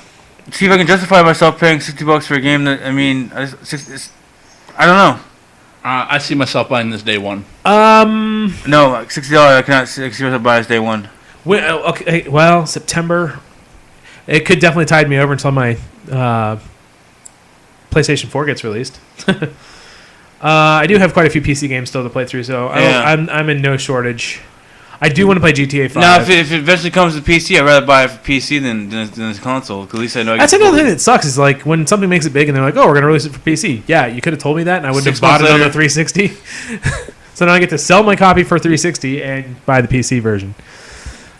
see if I can justify myself paying $60 for a game that I don't know. I see myself buying this day one. No, like $60. I cannot see myself buy this day one. Okay, well, September. It could definitely tide me over until my PlayStation 4 gets released. I do have quite a few PC games still to play through, so Yeah. I'm in no shortage. I do want to play GTA 5. Now, if it eventually comes to PC, I'd rather buy it for PC than this console. 'Cause at least I know. That's another thing that sucks is like when something makes it big and they're like, "Oh, we're gonna release it for PC." Yeah, you could have told me that, and I wouldn't 6 have bought months it on the later. 360. So now I get to sell my copy for 360 and buy the PC version.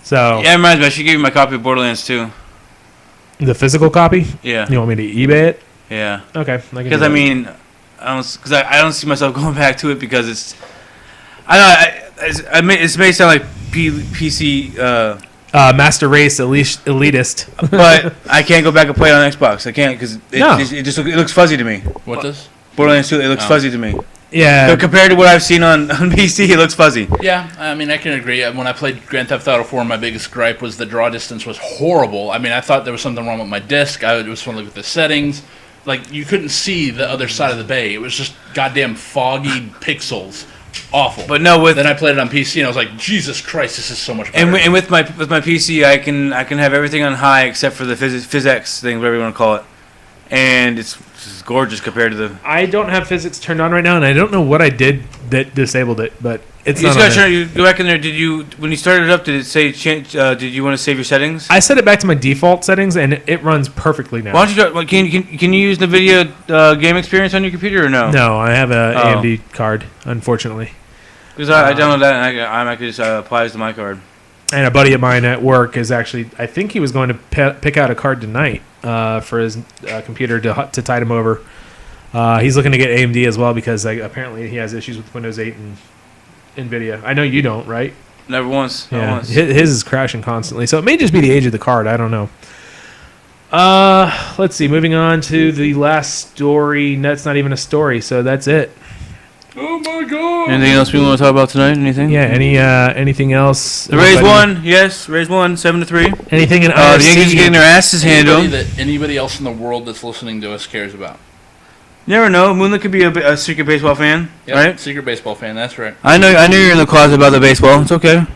So Yeah, it reminds me. I should give you my copy of Borderlands 2. the physical copy. Yeah. You want me to eBay it? Yeah. Okay. I can do Because that. I mean, I don't see myself going back to it because it's. I know it may sound like PC, Master Race Elitist. but I can't go back and play it on Xbox. I can't because No. it looks fuzzy to me. What does? Borderlands 2, it looks Oh. fuzzy to me. Yeah. But compared to what I've seen on PC, it looks fuzzy. Yeah, I mean, I can agree. When I played Grand Theft Auto 4, my biggest gripe was the draw distance was horrible. I mean, I thought there was something wrong with my disc. I was trying to look at the settings. Like, you couldn't see the other side of the bay. It was just goddamn foggy pixels. Awful. But no, with Then I played it on PC, and I was like, Jesus Christ, this is so much better. and with my PC, I can have everything on high except for the physics thing, whatever you want to call it, and it's gorgeous compared to the. I don't have physics turned on right now, and I don't know what I did that disabled it, but it's You not just on gotta there. turn. You go back in there. Did you when you started it up? Did it say change? Did you want to save your settings? I set it back to my default settings, and it runs perfectly now. Why don't you? Can you use NVIDIA game experience on your computer or no? No, I have a Oh. AMD card, unfortunately. Because I downloaded that and I could just apply it to my card. And a buddy of mine at work is actually, I think he was going to pick out a card tonight for his computer to tide him over. He's looking to get AMD as well because apparently he has issues with Windows 8 and NVIDIA. I know you don't, right? Never once. Not Yeah, once. his is crashing constantly. So it may just be the age of the card. I don't know. Let's see. Moving on to the last story. That's not even a story, so that's it. Oh my god! Anything else we want to talk about tonight? Anything? Yeah. Anything else? The Rays Anybody- won. Yes, Rays won 7-3. Anything in The IRC? Yankees getting their asses handled. Anybody that anybody else in the world that's listening to us cares about. Never know. Moonlit could be a secret baseball fan, Yep, right? Secret baseball fan, that's right. I know you're in the closet about the baseball. It's okay.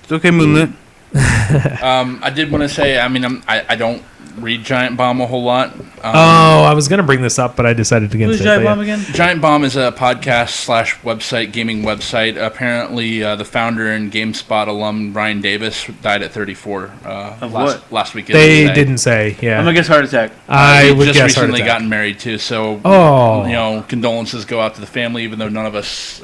It's okay, Moonlit. I did want to say, I mean, I don't read Giant Bomb a whole lot. Oh, I was gonna bring this up, but I decided against it. but yeah. again? Giant Bomb is a podcast / website, gaming website. Apparently, the founder and GameSpot alum Brian Davis died at 34 last week. They didn't say. Yeah, I'm gonna guess heart attack. I He would just guess heart recently attack. gotten married too, so Oh. you know, condolences go out to the family, even though none of us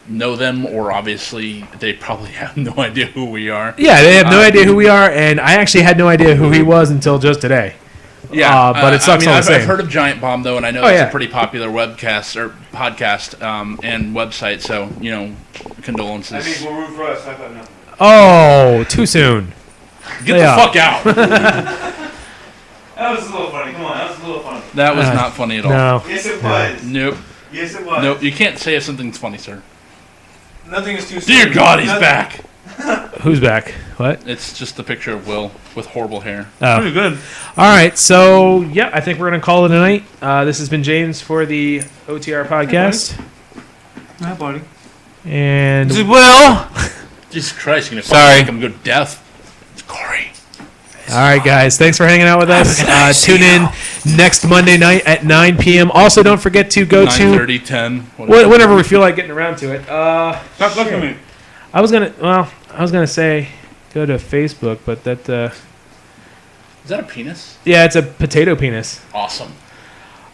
know them, or obviously they probably have no idea who we are. Yeah, they have no idea who we are, and I actually had no idea who he was until just today. Yeah, but it sucks I mean, all the I've same. heard of Giant Bomb though, and I know Oh, it's yeah. a pretty popular webcast or podcast and website. So you know, condolences. we'll root for us. I thought no. Oh, too soon. Get Yeah. the fuck out! That was a little funny. Come on, that was a little funny. That was not funny at all. No. Yes, it was. Nope. Yes, it was. Nope. You can't say if something's funny, sir. Nothing is too. Dear God, he's back. Who's back? What? It's just the picture of Will with horrible hair. Oh. Pretty good. All right. So, yeah, I think we're going to call it a night. This has been James for the OTR podcast. Hi, buddy. And This is Will. Jesus Christ, you're gonna Sorry. make him go deaf. It's Corey. all right, guys, thanks for hanging out with us. Tune in next Monday night at 9 p.m. Also, don't forget to go to 9:30, 10. whenever we feel like getting around to it. Stop looking at me. I was gonna say go to Facebook, but that Is that a penis? yeah, it's a potato penis. Awesome.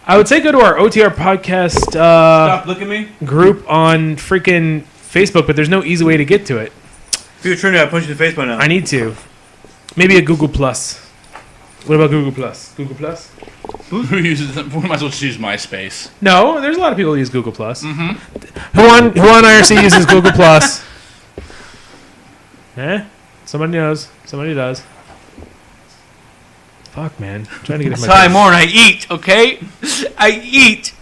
I would say go to our OTR podcast Stop looking at me. group on freaking Facebook, but there's no easy way to get to it. If you're Trinity, I punch you in the face by now. I need to. Maybe a Google Plus. What about Google Plus? Google Plus? Who uses them? We might as well just use MySpace. No, there's a lot of people who use Google Plus. Mm-hmm. Who on IRC uses Google Plus? Somebody knows. Somebody does. Fuck, man. I'm trying to get it in my Ty face. Moore and I eat, okay? I eat.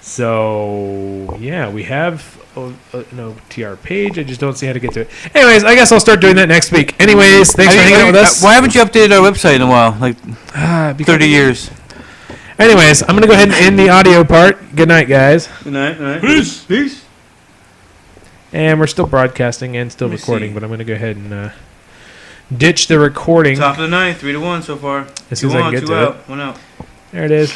So, yeah, we have an OTR page. I just don't see how to get to it. Anyways, I guess I'll start doing that next week. Anyways, thanks for hanging out with us. Why haven't you updated our website in a while? Like Because- 30 years. Anyways, I'm going to go ahead and end the audio part. Good night, guys. Good night. Good night. Peace. Peace. And we're still broadcasting and still Let me recording, see. but I'm going to go ahead and ditch the recording Top of the ninth, 3-1 so far. as soon as I can get two to out, it. 1 out. There it is.